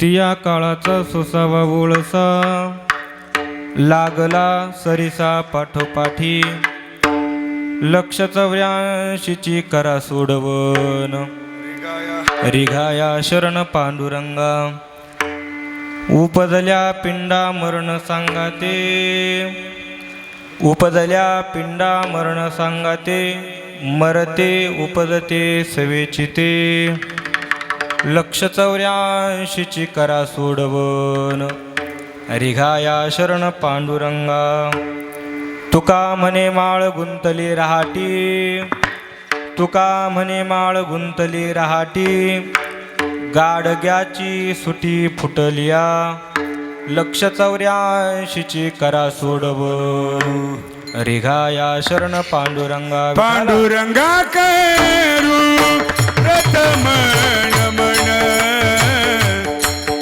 किती या काळाचा सोसावा ओळसा, लागला सरिसा पाठोपाठी, 184ची करा सोडवन, रिघाया शरण पांडुरंगा, उपजल्या पिंडा मरण सांगाते, उपजल्या पिंडा मरण सांगाते, मरते उपजते सवेचिते, 184ची करा सोडवन, रिघाया शरण पांडुरंगा, तुका म्हणे माळ गुंतली रहाटी, तुका म्हणे माळ गुंतली रहाटी, गाडग्याची सुटी फुटलिया, 184ची करा सोडवन, रिघाया शरण पांडुरंगा. पांडुरंगा करू प्रथम नमन,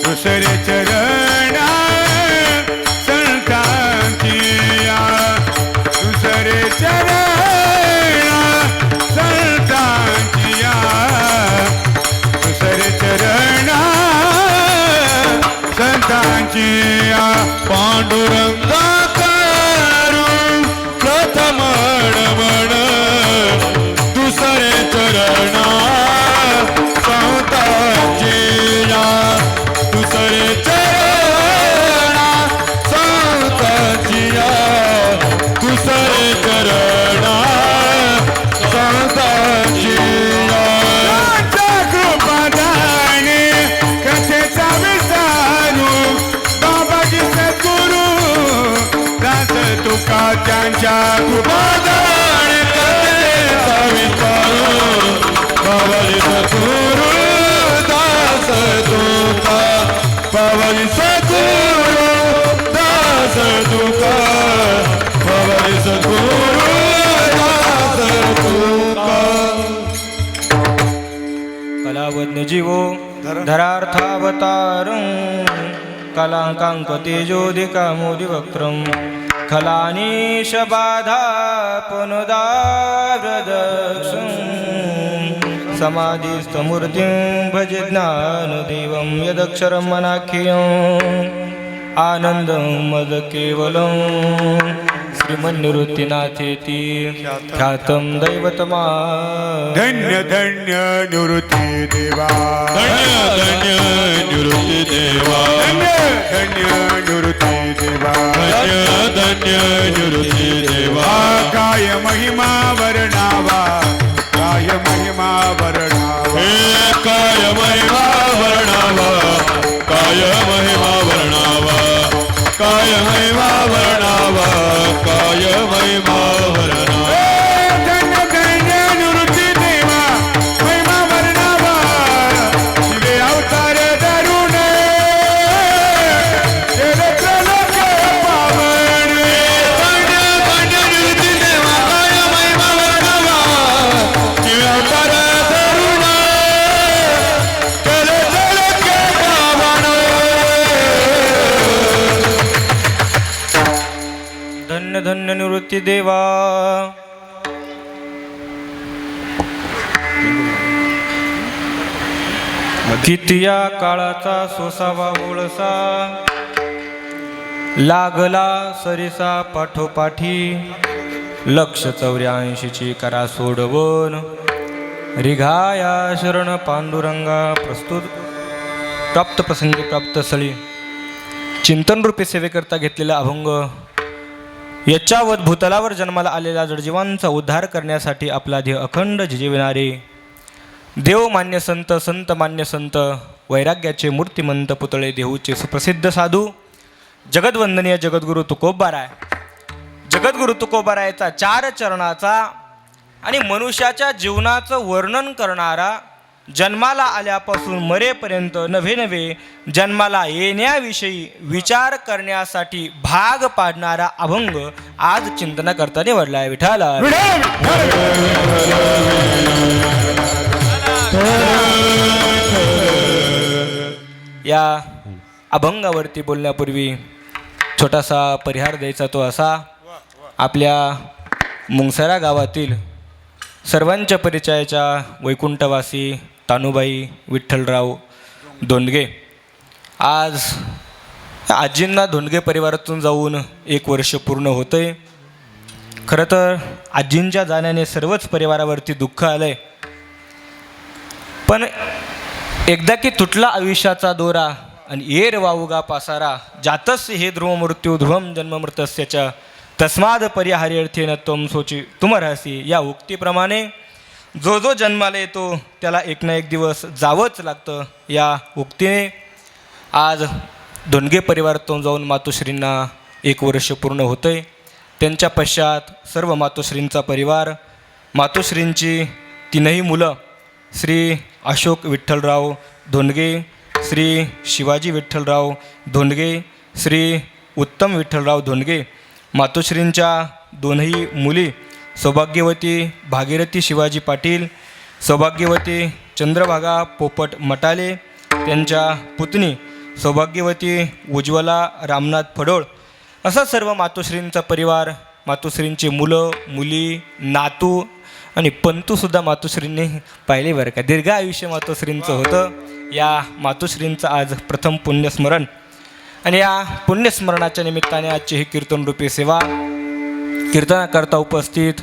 दुसरे चरणा संतांची, दुसरे चरणा संतांची, दुसरे चरणा संतांची. पांडुरंगा करू प्रथम नमन, दुसरे चरणा संतांची, दुसरे चरणा संतांची, दुसरे चरणा संतांची. कृपादाने कथेचा विसारू बाबाजी सद्गुरू दास तुका त्यांच्या कृपादान कथेचा विचारू बाबाजी सद्गुरू दास तुका, बाबाजी सद्गुरू दास तुका, बाबाजी सद्गुरू दास तुका. कलावज्ञ जीवो धरार्थावतारं, कलांकांक तेजोदिका मोदिवक्त्रं, खलानीश बाधा पुनदाव्रदक्षं, समाधिस्थमूर्तिं भजे ज्ञानदेवं, यदक्षरं मनाख्यं आनन्दं मद केवलं, श्रीमन्निवृत्तिनाथेति ख्यातं दैवतमा. धन्य धन्य निवृत्ती देवा, धन्य धन्य निवृत्ती देवा, धन्य धन्य निवृत्ती देवा, धन्य धन्य निवृत्ती देवा. काय महिमा वर्णावा, काय महिमा वर्णावा, हे काय महिमा वर्णावा, काय महिमा वर्णावा, काय महिमा वर्णावा, काय महिमा वर्णावा. धन्य धन्य निवृत्ती देवा, महिमा वर्णावा, शिवे अवतार धरून केले प्रलोक पावन. धन्य धन्य निवृत्ती देवा, काय महिमा वर्णावा, शिवे अवतार धरून केले प्रलोक पावन. धन्य धन्य निवृत्ती देवा. किती या काळाचा सोसावा ओळसा, लागला सरिसा पाठोपाठी, 184ची करा सोडवन, रिघाया शरण पांडुरंगा. प्रस्तुत प्राप्त प्रसंगी प्राप्त स्थळी चिंतन रूपी सेवेकरता घेतलेला अभंग, यच्चावत भूतलावर जन्माला आलेल्या जडजीवांचा उद्धार करण्यासाठी आपला ध्येय अखंड झिजविणारे देव मान्य संत, संत मान्य संत, वैराग्याचे मूर्तिमंत पुतळे देहूचे सुप्रसिद्ध साधू, जगद्वंदनीय जगद्गुरु तुकोबाराय. जगद्गुरु तुकोबारायचा 4 चरणाचा आणि मनुष्याच्या जीवनाचं वर्णन करणारा, जन्माला आल्यापासून मरेपर्यंत नव्हे नव्हे जन्माला येण्याविषयी विचार करण्यासाठी भाग पाडणारा अभंग आज चिंतनाकरता निवडला आहे. विठाला या अभंगावरती बोलण्यापूर्वी छोटासा परिहार द्यायचा तो असा, आपल्या मुंगसरा गावातील सर्वांच्या परिचयाच्या वैकुंठवासी तानुबाई विठ्ठलराव दोंडगे आज आजींना धोंडगे परिवारातून जाऊन 1 वर्ष पूर्ण होतं आहे. खरं तर आजींच्या जाण्याने सर्वच परिवारावरती दुःख आलं आहे. पण एकदा की तुटला आयुष्याचा दोरा आणि येर वावुगा पासारा जातस्य हे ध्रुव मृत्यू ध्रुवम जन्ममृतस्यच्या तस्माद परिहार्यर्थेन त्वम सोची तुम रहसी या उक्तीप्रमाणे जो जो जन्माला येतो त्याला एक ना एक दिवस जावंच लागतं. या उक्तीने आज धोंडगे परिवारातून जाऊन मातोश्रींना 1 वर्ष पूर्ण होतं आहे. त्यांच्या पश्चात सर्व मातोश्रींचा परिवार, मातोश्रींची 3ही मुलं श्री अशोक विठ्ठलराव धोंडगे, श्री शिवाजी विठ्ठलराव धोंडगे, श्री उत्तम विठ्ठलराव धोंडगे, मातोश्रींच्या 2ही मुली सौभाग्यवती भागीरथी शिवाजी पाटील, सौभाग्यवती चंद्रभागा पोपट मटाले, त्यांच्या पुतणी सौभाग्यवती उज्ज्वला रामनाथ फडोळ, असा सर्व मातोश्रींचा परिवार, मातोश्रींची मुलं मुली नातू आणि पंतूसुद्धा मातोश्रींनी पाहिले बरं का. दीर्घ आयुष्य मातोश्रींचं होतं. या मातोश्रींचं आज प्रथम पुण्यस्मरण आणि या पुण्यस्मरणाच्या निमित्ताने आजची ही कीर्तनरूपी सेवा कीर्तनाकरता उपस्थित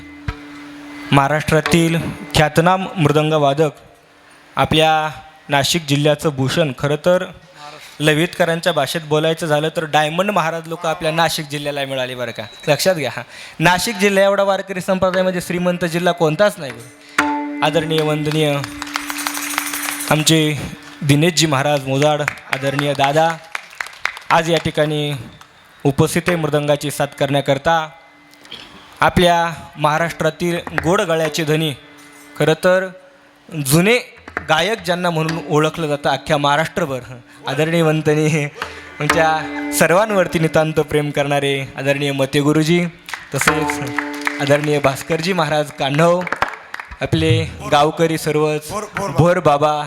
महाराष्ट्रातील ख्यातनाम मृदंगवादक, आपल्या नाशिक जिल्ह्याचं भूषण, खरं तर ललितकरांच्या भाषेत बोलायचं झालं तर डायमंड महाराज लोक आपल्या नाशिक जिल्ह्याला मिळाले बरं का. लक्षात घ्या, नाशिक जिल्हा एवढा वारकरी संप्रदायामध्ये श्रीमंत जिल्हा कोणताच नाही. आदरणीय वंदनीय आमचे दिनेशजी महाराज मोजाड, आदरणीय दादा आज या ठिकाणी उपस्थित आहे मृदंगाची साथ करण्याकरता. आपल्या महाराष्ट्रातील गोड गळ्याचे धनी, खरं तर जुने गायक ज्यांना म्हणून ओळखलं जातं अख्ख्या महाराष्ट्रभर, आदरणीय वंदनीय आमच्या सर्वांवरती नितांत प्रेम करणारे आदरणीय मते गुरुजी, तसेच आदरणीय भास्करजी महाराज कान्हव, आपले गावकरी सर्वच, भोर बाबा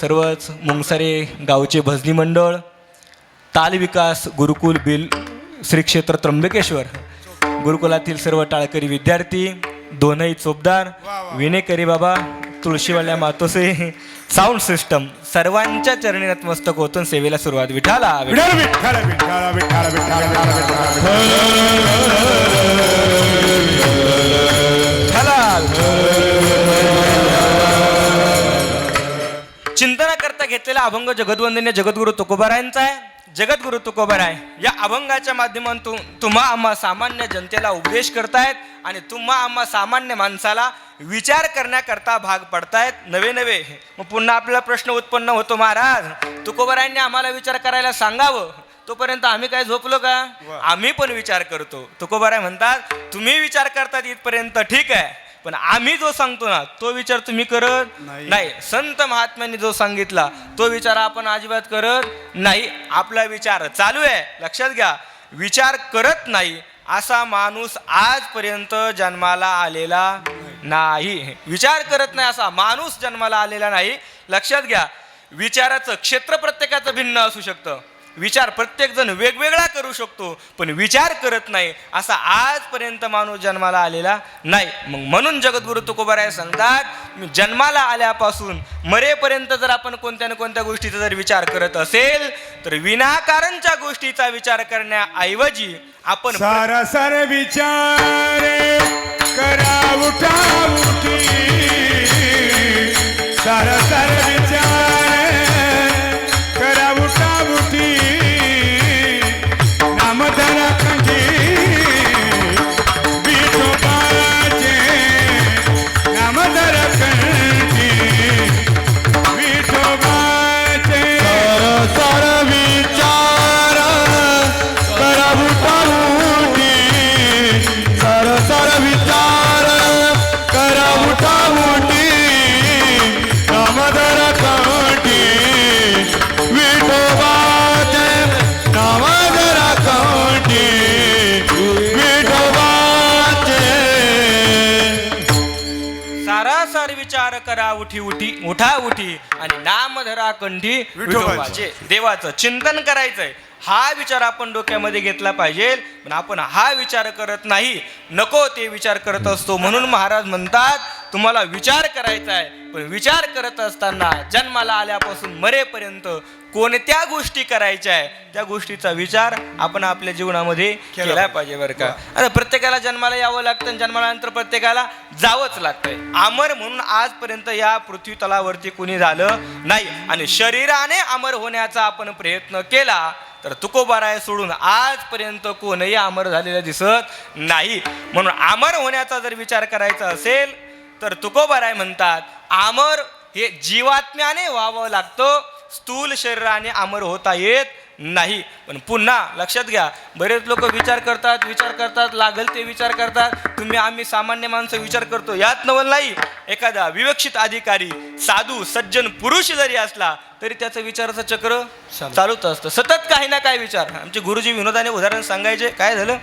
सर्वच, मुंगसारे गावचे भजनी मंडळ, ताल विकास गुरुकुल बिल श्री क्षेत्र त्र्यंबकेश्वर गुरुकुलातील सर्व टाळकरी विद्यार्थी, 2ही चोपदार, विनेकरी बाबा, तुळशीवाल्या मातोसे, साऊंड सिस्टम, सर्वांच्या चरणी नतमस्तक होतून सेवेला सुरुवात. विठाला विठ्ठल विठ्ठल विठ्ठल विठ्ठल चिंतनाकरता घेतलेला अभंग जगद्वंदनीय जगद्गुरु तुकोबारायांचा आहे. जगद्गुरु तुकोबाराय या अभंगाच्या माध्यमातून तुम्हा आम्हा सामान्य जनतेला उपदेश करतायत आणि तुम्हा आम्हा सामान्य माणसाला विचार करण्याकरता भाग पडतायत नवे नवे. मग पुन्हा आपल्याला प्रश्न उत्पन्न होतो, महाराज तुकोबारायांनी आम्हाला विचार करायला सांगावं, तोपर्यंत आम्ही काय झोपलो का? आम्ही पण विचार करतो. तुकोबाराय म्हणतात तुम्ही विचार करतात इथपर्यंत ठीक आहे, पण आम्ही जो सांगतो ना तो विचार तुम्ही करत नाही. संत महात्म्यांनी जो सांगितला तो विचार आपण अजिबात करत नाही. आपला विचार चालू आहे. लक्षात घ्या, विचार करत नाही असा माणूस आजपर्यंत जन्माला आलेला नाही. विचार करत नाही असा माणूस जन्माला आलेला नाही. लक्षात घ्या, विचाराचं क्षेत्र प्रत्येकाचं भिन्न असू शकतं, विचार प्रत्येक जण वेगवेगळा करू शकतो, पण विचार करत नाही असा आजपर्यंत माणूस जन्माला आलेला नाही. मग म्हणून जगद्गुरु तुकोबाराय सांगतात, मी जन्माला आल्यापासून मरेपर्यंत जर आपण कोणत्या ना कोणत्या गोष्टीचा जर विचार करत असेल तर विनाकारणच्या गोष्टीचा विचार करण्याऐवजी आपण सारा सार विचार करा उठा उठी, सारा सार विचार करा उठा उठी, नामधरा कंठी विठोबाचे, नामधरा कंठी विठोबाचे. सार विचार करा उठा उठी, सार विचार करा उठा उठी, नामधरा कंठी विठोबाचे, नामधरा कंठी विठोबाचे. सारासार विचार करा उठी उठी उठा उठी आणि नाम धरा कंठी विठोबाचे. देवाचं चिंतन करायचंय, हा विचार आपण डोक्यामध्ये घेतला पाहिजे. पण आपण हा विचार करत नाही, नको ते विचार करत असतो. म्हणून महाराज म्हणतात तुम्हाला विचार करायचा आहे, पण विचार करत असताना जन्माला आल्यापासून मरेपर्यंत कोणत्या गोष्टी करायच्या आहे त्या गोष्टीचा विचार आपण आपल्या जीवनामध्ये केला पाहिजे बरं का. आता प्रत्येकाला जन्माला यावं लागतं आणि जन्मानंतर प्रत्येकाला जावंच लागतंय. अमर म्हणून आजपर्यंत या पृथ्वी तलावरती कुणी झालं नाही आणि शरीराने अमर होण्याचा आपण प्रयत्न केला तर तुकोबाराय सोडून आजपर्यंत कोणही अमर झालेलं दिसत नाही. म्हणून अमर होण्याचा जर विचार करायचा असेल तर तुकोबाराय म्हणतात अमर हे जीवात्म्याने व्हावं लागतं, स्थूल शरीराने अमर होता येत नाही. पण पुन्हा लक्षात घ्या, बरेच लोक विचार करतात लागल ते विचार करतात. आम्ही सामान्य माणसं विचार करतो यात नवल नाही. एखादा विवक्षित अधिकारी साधू सज्जन पुरुष जरी असला तरी त्याचं विचाराचं चक्र चालूच असतं, सतत काही ना काही विचार. आमचे गुरुजी विनोदाने उदाहरण सांगायचे. काय झालं,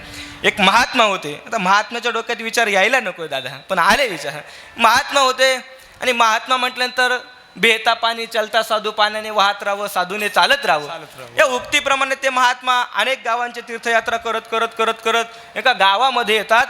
एक महात्मा होते. आता महात्म्याच्या डोक्यात विचार यायला नको दादा, पण आले विचार. महात्मा होते आणि महात्मा म्हटल्यानंतर बेहता पाणी चलता साधू पाण्याने वाहत राहावं, साधूने चालत राहावं या उक्तीप्रमाणे ते महात्मा अनेक गावांची तीर्थयात्रा करत एका गावामध्ये येतात.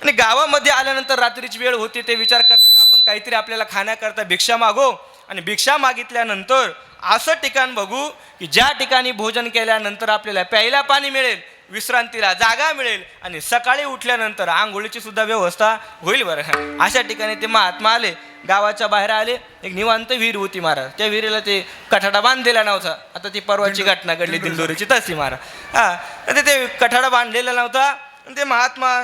आणि गावामध्ये आल्यानंतर रात्रीची वेळ होती. ते विचार करतात आपण काहीतरी आपल्याला खाण्याकरता भिक्षा मागो आणि भिक्षा मागितल्यानंतर असं ठिकाण बघू की ज्या ठिकाणी भोजन केल्यानंतर आपल्याला प्यायला पाणी मिळेल, विश्रांतीला जागा मिळेल आणि सकाळी उठल्यानंतर आंघोळीची सुद्धा व्यवस्था होईल बरं. अशा ठिकाणी ते महात्मा आले, गावाच्या बाहेर आले. एक निवांत विहीर होती महाराज. त्या विहिरीला ते कठाडा बांधलेला नव्हता. आता ती परवाची घटना घडली दिंडोरीची तशी महाराज. ते कठाडा बांधलेला नव्हता आणि ते महात्मा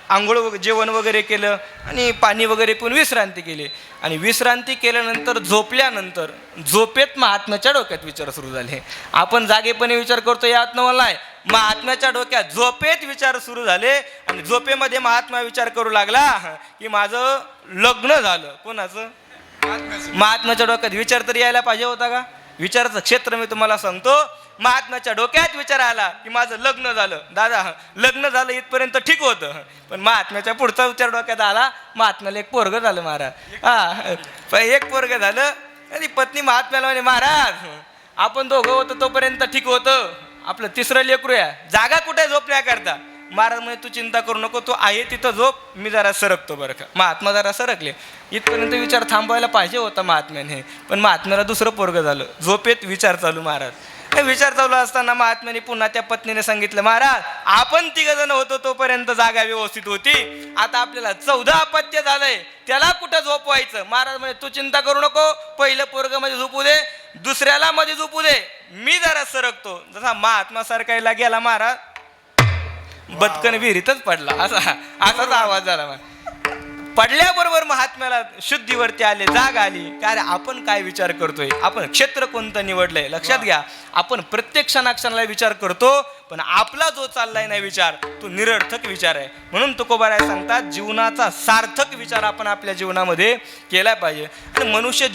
आंघोळ जेवण वगैरे केलं आणि पाणी वगैरे पिऊन विश्रांती केली. आणि विश्रांती केल्यानंतर झोपल्यानंतर झोपेत महात्म्याच्या डोक्यात विचार सुरू झाले. आपण जागेपणे विचार करतो यात नवल आहे. महात्म्याच्या डोक्यात झोपेत विचार सुरू झाले आणि झोपेमध्ये महात्मा विचार करू लागला की माझं लग्न झालं. कोणाचं? महात्म्याच्या डोक्यात विचार तरी यायला पाहिजे होता का? विचाराचं क्षेत्र मी तुम्हाला सांगतो. महात्म्याच्या डोक्यात विचार आला की माझं लग्न झालं. दादा लग्न झालं इथपर्यंत ठीक होतं, पण महात्म्याच्या पुढचा विचार डोक्यात आला, महात्म्याला एक पोरग झालं महाराज. एक पोरग झालं आणि पत्नी महात्म्याला म्हणे महाराज आपण दोघं होतं तोपर्यंत ठीक होतं, आपलं तिसरं लेकरू या, जागा कुठे झोपण्याकरता? महाराज म्हणे तू चिंता करू नको, तू आहे तिथं झोप, मी जरा सरकतो बरं का. महात्मा जरा सरकले. इथपर्यंत विचार थांबवायला पाहिजे होता महात्म्याने, पण महात्म्याला दुसरं पोरग झालं. झोपेत विचार चालू महाराज. विचार चालू असताना महात्म्याने पुन्हा त्या पत्नीने सांगितलं महाराज आपण 3 जण होतो तोपर्यंत जागा व्यवस्थित होती, आता आपल्याला 14 अपत्य झालंय, त्याला कुठं झोपवायचं? महाराज म्हणे तू चिंता करू नको, पहिलं पोरग मध्ये झोपू दे, दुसऱ्याला मध्ये झोपू दे, मी जरा सरकतो. जसा महात्मा सरकायला गेला महाराज बदकन विहिरीतच पडला. असाच आवाज झाला. पडल्याबरोबर महात्म्याला शुद्धीवरती आले, जाग आली. काय रे आपण काय विचार करतोय, आपण क्षेत्र कोणतं निवडलंय? लक्षात घ्या, आपण प्रत्येक क्षणाक्षणाला विचार करतो, पण आपला जो चाललाय नाही विचार तो निरर्थक विचार आहे. म्हणून तुकोबाराय सांगतात जीवनाचा सार्थक विचार आपण आपल्या जीवनामध्ये केला पाहिजे. आणि मनुष्य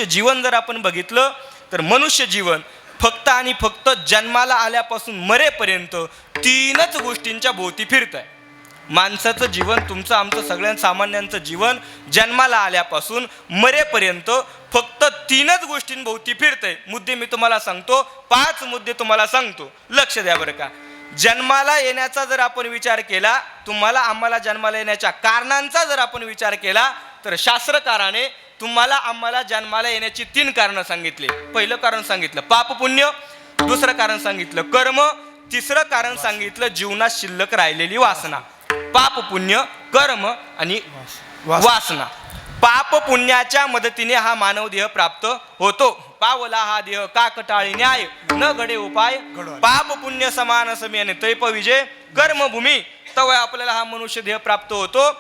जीवन जर आपण बघितलं तर मनुष्य जीवन फक्त आणि फक्त जन्माला आल्यापासून मरेपर्यंत 3च गोष्टींच्या भोवती फिरत आहे. माणसाचं जीवन, तुमचं आमचं सगळ्यांचं सामान्यांचं जीवन जन्माला आल्यापासून मरेपर्यंत फक्त 3च गोष्टींभोवती फिरतंय. मुद्दे मी तुम्हाला सांगतो, 5 मुद्दे तुम्हाला सांगतो, लक्ष द्या बरं का. जन्माला येण्याचा जर आपण विचार केला, तुम्हाला आम्हाला जन्माला येण्याच्या कारणांचा जर आपण विचार केला तर शास्त्रकाराने तुम्हाला आम्हाला जन्माला येण्याची 3 कारणं सांगितली. पहिलं कारण सांगितलं पाप पुण्य, दुसरं कारण सांगितलं कर्म, तिसरं कारण सांगितलं जीवनात शिल्लक राहिलेली वासना. पाप पुण्य कर्म आणि वासना. पाप पुण्याच्या मदतीने हा मानव देह प्राप्त होतो. पावला हा देह का कटाळी न्याय न घडे उपाय, पाप पुण्य समान समेने तैप विजय कर्मभूमी, तेव्हा आपल्याला हा मनुष्य देह प्राप्त होतो.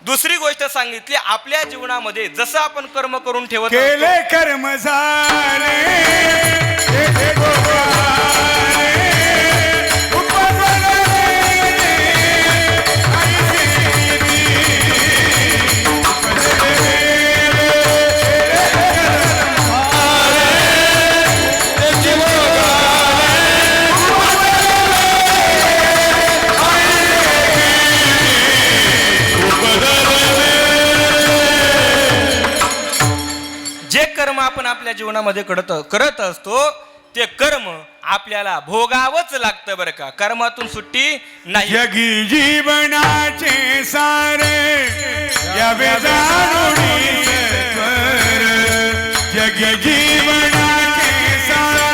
दुसरी गोष्ट सांगितली आपल्या जीवनामध्ये जसं आपण कर्म करून ठेवत केले कर्म झाले कर्म आपण आपल्या जीवनामध्ये करत असतो ते कर्म आपल्याला भोगावंच लागतं बरं का. कर्मातून सुट्टी नाही. जगी जीवनाचे सारे यावे जाणून जगी जीवनाचे सारे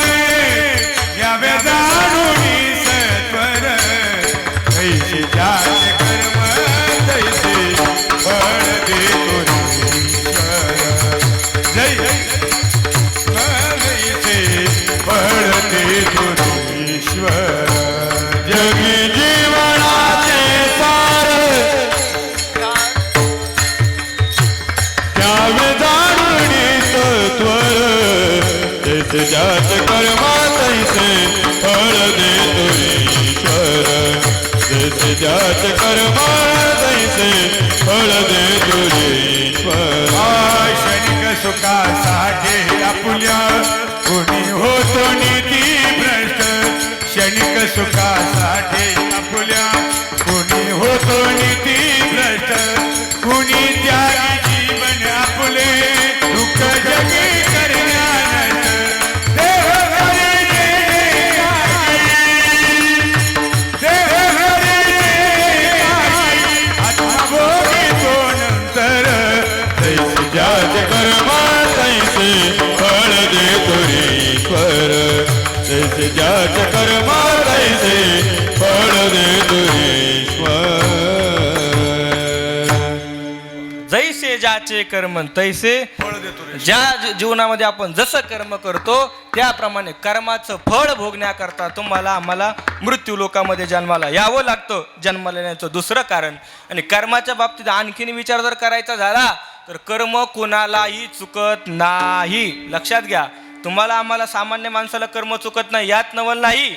सुखासाठी आपुल्या कुणी होतो नीती भ्रष्ट कुणी त्यागी जीवन आपुले दुःख जगी करण्यानंतर देव हरी जय देव हरी जय आत्मा भोगी तो नंतर तैसे ज्याचे कर्म तैसे फळ देतो रे ईश्वर तैसे ज्याचे कर्म तैसे फळ देतो रे ईश्वर जैसे ज्याचे कर्म तैसे ज्या जीवनामध्ये आपण जसं कर्म करतो त्याप्रमाणे कर्माचं फळ भोगण्याकरता तुम्हाला आम्हाला मृत्यू लोकामध्ये जन्माला यावं लागतं. जन्माला येण्याचं दुसरं कारण आणि कर्माच्या बाबतीत आणखीन विचार जर करायचा झाला तर कर्म कोणालाही चुकत नाही. लक्षात घ्या, तुम्हाला आम्हाला सामान्य माणसाला कर्म चुकत नाही यात नवल नाही.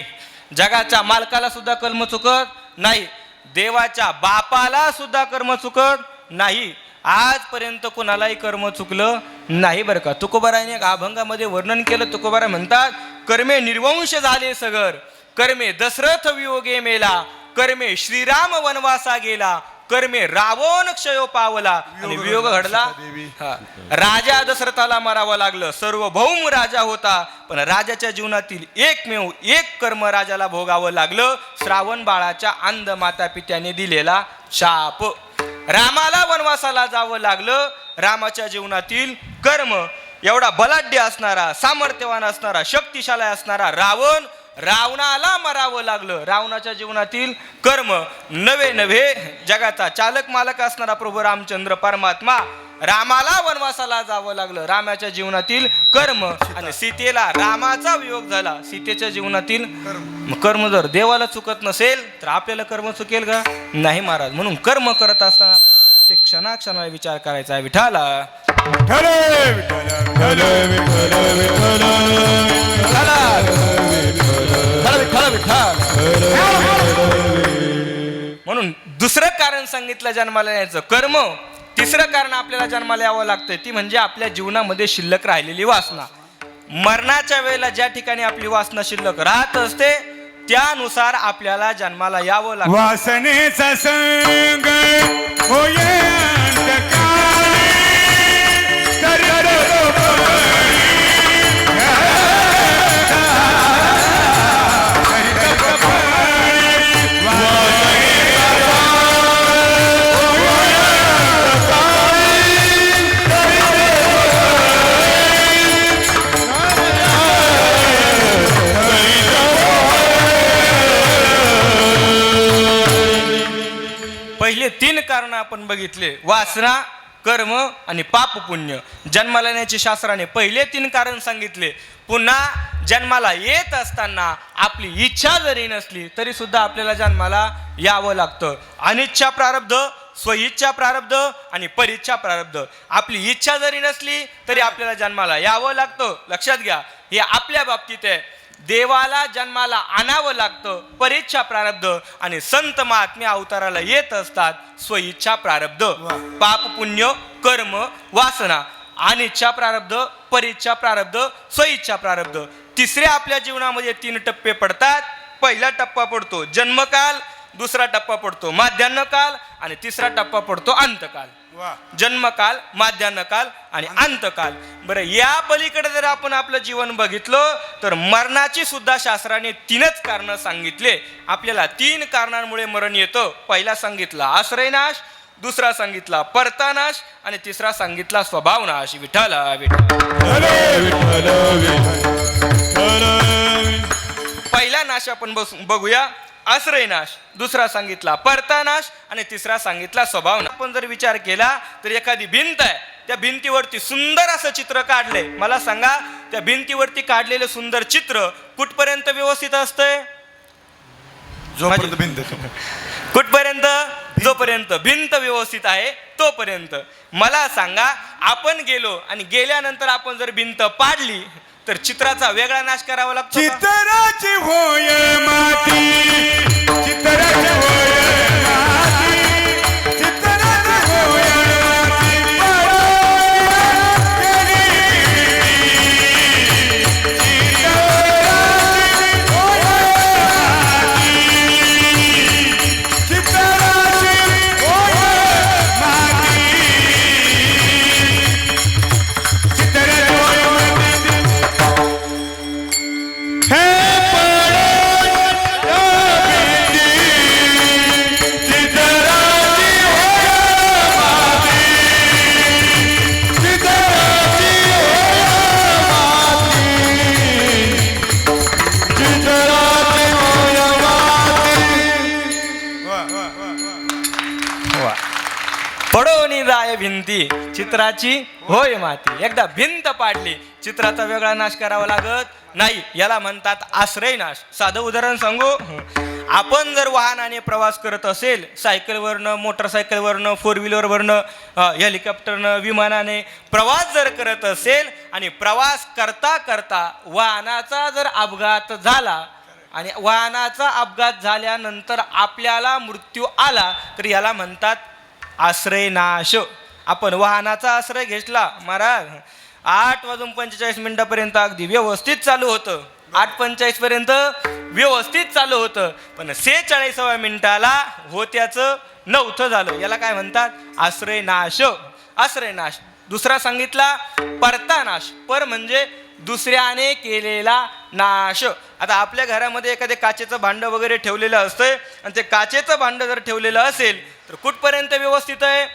जगाच्या मालकाला सुद्धा कर्म चुकत नाही. देवाच्या बापाला सुद्धा कर्म चुकत नाही. आजपर्यंत कोणालाही कर्म चुकलं नाही बरं का. तुकोबाराने एक अभंगामध्ये वर्णन केलं. तुकोबारा म्हणतात, कर्मे निर्वंश झाले सगर, कर्मे दशरथ वियोगे मेला, कर्मे श्रीराम वनवासा गेला, कर्मे रावण क्षयो पावला आणि वियोग घडला. राजा दशरथाला मारावं लागलं. सार्वभौम राजा होता पण राजाच्या जीवनातील एकमेव एक कर्म राजाला भोगावं लागलं. श्रावण बाळाच्या अंध माता पित्याने दिलेला शाप. रामाला वनवासाला जावं लागलं. रामाच्या जीवनातील कर्म एवढा बलाढ्य असणारा, सामर्थ्यवान असणारा, शक्तिशाली असणारा रावणाला मरावं लागलं. रावणाच्या जीवनातील कर्म नवे नवे जगाचा चालक मालक असणारा प्रभू रामचंद्र परमात्मा रामाला वनवासाला जावं लागलं. रामाच्या जीवनातील कर्म आणि सीतेला रामाचा वियोग झाला. सीतेच्या जीवनातील कर्म जर देवाला चुकत नसेल तर आपल्याला कर्म चुकेल का? नाही महाराज. म्हणून कर्म करत असताना आपण प्रत्येक क्षणाक्षणाला विचार करायचा आहे. विठाला म्हणून दुसरं कारण सांगितलं जन्माला यायचं कर्म. तिसरं कारण आपल्याला जन्माला यावं लागतं ती म्हणजे आपल्या जीवनामध्ये शिल्लक राहिलेली वासना. मरणाच्या वेळेला ज्या ठिकाणी आपली वासना शिल्लक राहत असते त्यानुसार आपल्याला जन्माला यावं लागतं. वासनेचा संग होये अंधकारे, पहिले 3 कारण आपण बघितले, वासना, कर्म आणि पाप पुण्य. जन्माला येण्याची शास्त्राने पहिले 3 कारण सांगितले. पुन्हा जन्माला येत असताना आपली इच्छा जरी नसली तरी सुद्धा आपल्याला जन्माला यावं लागतं. अनिच्छा प्रारब्ध, स्वइच्छा प्रारब्ध आणि परीच्छा प्रारब्ध. आपली इच्छा जरी नसली तरी आपल्याला जन्माला यावं लागतं. लक्षात घ्या, हे आपल्या बाबतीत आहे. देवाला जन्माला आणावं लागतं, परीच्छा प्रारब्ध, आणि संत महात्म्य अवताराला येत असतात, स्वइच्छा प्रारब्ध. पाप पुण्य, कर्म, वासना, अनिच्छा प्रारब्ध, परीच्छा प्रारब्ध, स्वइच्छा प्रारब्ध. तिसरे आपल्या जीवनामध्ये 3 टप्पे पडतात. पहिला टप्पा पडतो जन्मकाल, दुसरा टप्पा पडतो माध्यान्ह काल आणि तिसरा टप्पा पडतो अंतकाल. जन्मकाल, माध्यान्ह काल आणि अंतकाल. बरं, या पलीकडे जर आपण आपलं जीवन बघितलं तर मरणाची सुद्धा शास्त्राने 3च कारणं सांगितले. आपल्याला 3 कारणांमुळे मरण येतं. पहिला सांगितला आश्रयनाश, दुसरा सांगितला परतानाश आणि तिसरा सांगितला स्वभावनाश. विठाला पहिला नाश आपण बघूया, आश्रयनाश. दुसरा सांगितला परतानाश आणि तिसरा सांगितला स्वभावनाश. आपण जर विचार केला तर एखादी भिंत आहे, त्या भिंतीवरती सुंदर असं चित्र काढलंय. मला सांगा, त्या भिंतीवरती काढलेलं सुंदर चित्र कुठपर्यंत व्यवस्थित असतंय? कुठपर्यंत? जोपर्यंत भिंत व्यवस्थित आहे तोपर्यंत. मला सांगा, आपण गेलो आणि गेल्यानंतर आपण जर भिंत पाडली तर चित्राचा वेगळा नाश करावा लागतो. चित्राची होय माती, चित्राची होय माती, चित्राची होय माती, भिंती चित्राची होय माती. एकदा भिंत पाडली चित्राचा वेगळा नाश करावा लागत नाही. याला म्हणतात आश्रय नाश. साधं उदाहरण सांगू. आपण जर वाहनाने प्रवास करत असेल, सायकलवरनं, मोटरसायकलवरनं, फोर व्हीलरवरनं, हेलिकॉप्टरनं, विमानाने प्रवास जर करत असेल आणि प्रवास करता करता वाहनाचा जर अपघात झाला आणि वाहनाचा अपघात झाल्यानंतर आपल्याला मृत्यू आला तर याला म्हणतात आश्रय नाश. आपण वाहनाचा आश्रय घेतला महाराज, 8:45 अगदी व्यवस्थित चालू होतं. 8:45 पर्यंत व्यवस्थित चालू होतं, पण 46व्या मिनिटाला होत्याचं नव्हतं झालं. याला काय म्हणतात आश्रय नाश. आश्रय नाश. दुसरा सांगितला परतानाश. पर म्हणजे दुसऱ्याने केलेला नाश. आता आपल्या घरामध्ये एखादे काचेचं भांडं वगैरे ठेवलेलं असतंय आणि ते काचेचं भांडं जर ठेवलेलं असेल तर कुठपर्यंत व्यवस्थित आहे,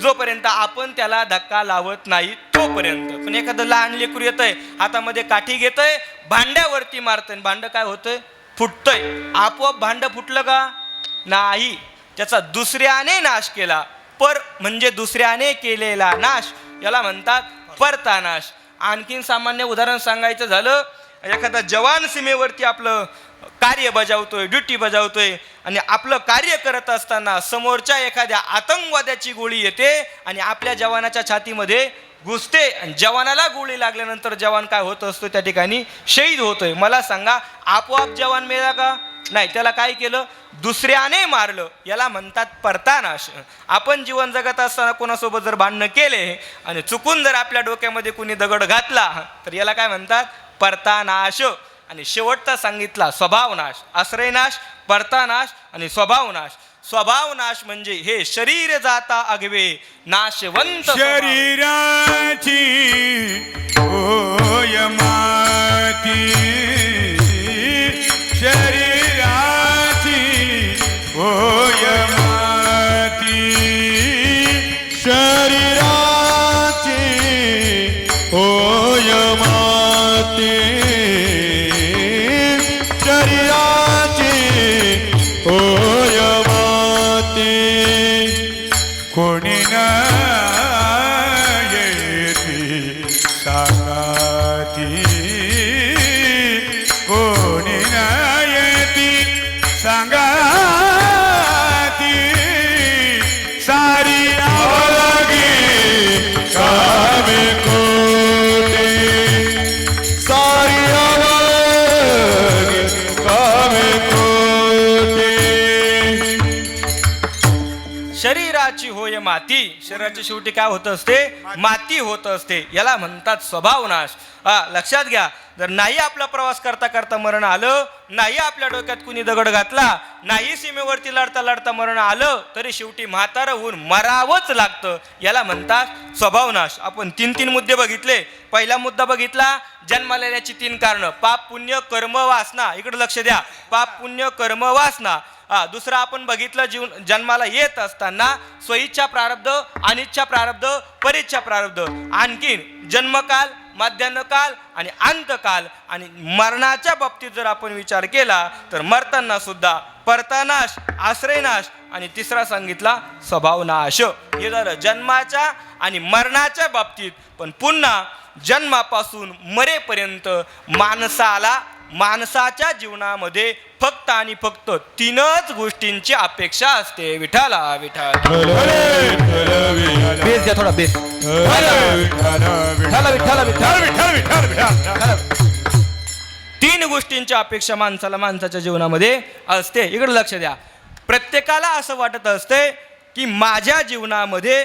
जोपर्यंत आपण त्याला धक्का लावत नाही तोपर्यंत. पण एखादं लहान लेकरू येतंय, हातामध्ये काठी घेतंय, भांड्यावरती मारतंय, भांडं काय होतंय, फुटतंय. आपोआप भांडं फुटलं का नाही, त्याचा दुसऱ्याने नाश केला. पर म्हणजे दुसऱ्याने केलेला नाश, याला म्हणतात परतानाश. आणखीन सामान्य उदाहरण सांगायचं झालं, एखादा जवान सीमेवरती आपलं कार्य बजावतोय, ड्युटी बजावतोय आणि आपलं कार्य करत असताना समोरच्या एखाद्या आतंकवाद्याची गोळी येते आणि आपल्या जवानाच्या छातीमध्ये घुसते आणि जवानाला गोळी लागल्यानंतर जवान काय होत असतो त्या ठिकाणी शहीद होतोय. मला सांगा आपोआप जवान मेला का नाही, त्याला काय केलं, दुसऱ्याने मारलं. याला म्हणतात परतानाश. आपण जीवन जगत असताना कोणासोबत जर भांडणं केले आणि चुकून जर आपल्या डोक्यामध्ये कुणी दगड घातला तर याला काय म्हणतात परतानाश. आणि शेवटचा सांगितला स्वभावनाश. आश्रयनाश, परतानाश आणि स्वभावनाश. स्वभावनाश म्हणजे हे शरीर जाता अगवे नाशवंत शरीराची होय माती, शरीराची होय माती, शरीराची होय माती, शरीराची होय माती. कोणी न येती सांगाती, कोणी न येती सांगाती, सारी आवलागी कामे कोटे, सारी आवलागी कामे कोटे. शरीराची होय माती. शरीराची शेवटी काय होत असते, माती होत असते. याला म्हणतात स्वभावनाश. लक्षात घ्या, जर नाही आपला प्रवास करता करता मरण आलं, नाही आपल्या डोक्यात कुणी दगड घातला, नाही सीमेवरती लढता लढता मरण आलं, तरी शेवटी म्हातारं होऊन मरावंच लागतं. याला म्हणतात स्वभावनाश. आपण 3 मुद्दे बघितले. पहिला मुद्दा बघितला जन्माला येण्याची 3 कारणं, पाप पुण्य कर्म वासना. इकडे लक्ष द्या, पाप पुण्य कर्म वासना. दुसरा आपण बघितलं जन्माला येत असताना स्वइच्छा प्रारब्ध, अनिच्छा प्रारब्ध, परीच्छा प्रारब्ध. आणखीन जन्मकाल, मध्यान्हकाल आणि अंतकाल. आणि मरणाच्या बाबतीत जर आपण विचार केला तर मरताना सुद्धा परतानाश, आश्रयनाश आणि तिसरा सांगितला स्वभावनाश. हे झालं जन्माच्या आणि मरणाच्या बाबतीत. पण पुन्हा जन्मापासून मरेपर्यंत माणसाच्या जीवनामध्ये फक्त आणि फक्त 3च गोष्टींची अपेक्षा असते. विठाला विठाल. बेस घ्या थोडा, बेस. विठाला विठाला विठाल. 3 गोष्टींची अपेक्षा माणसाच्या जीवनामध्ये असते. इकडे लक्ष द्या. प्रत्येकाला असं वाटत असते की माझ्या जीवनामध्ये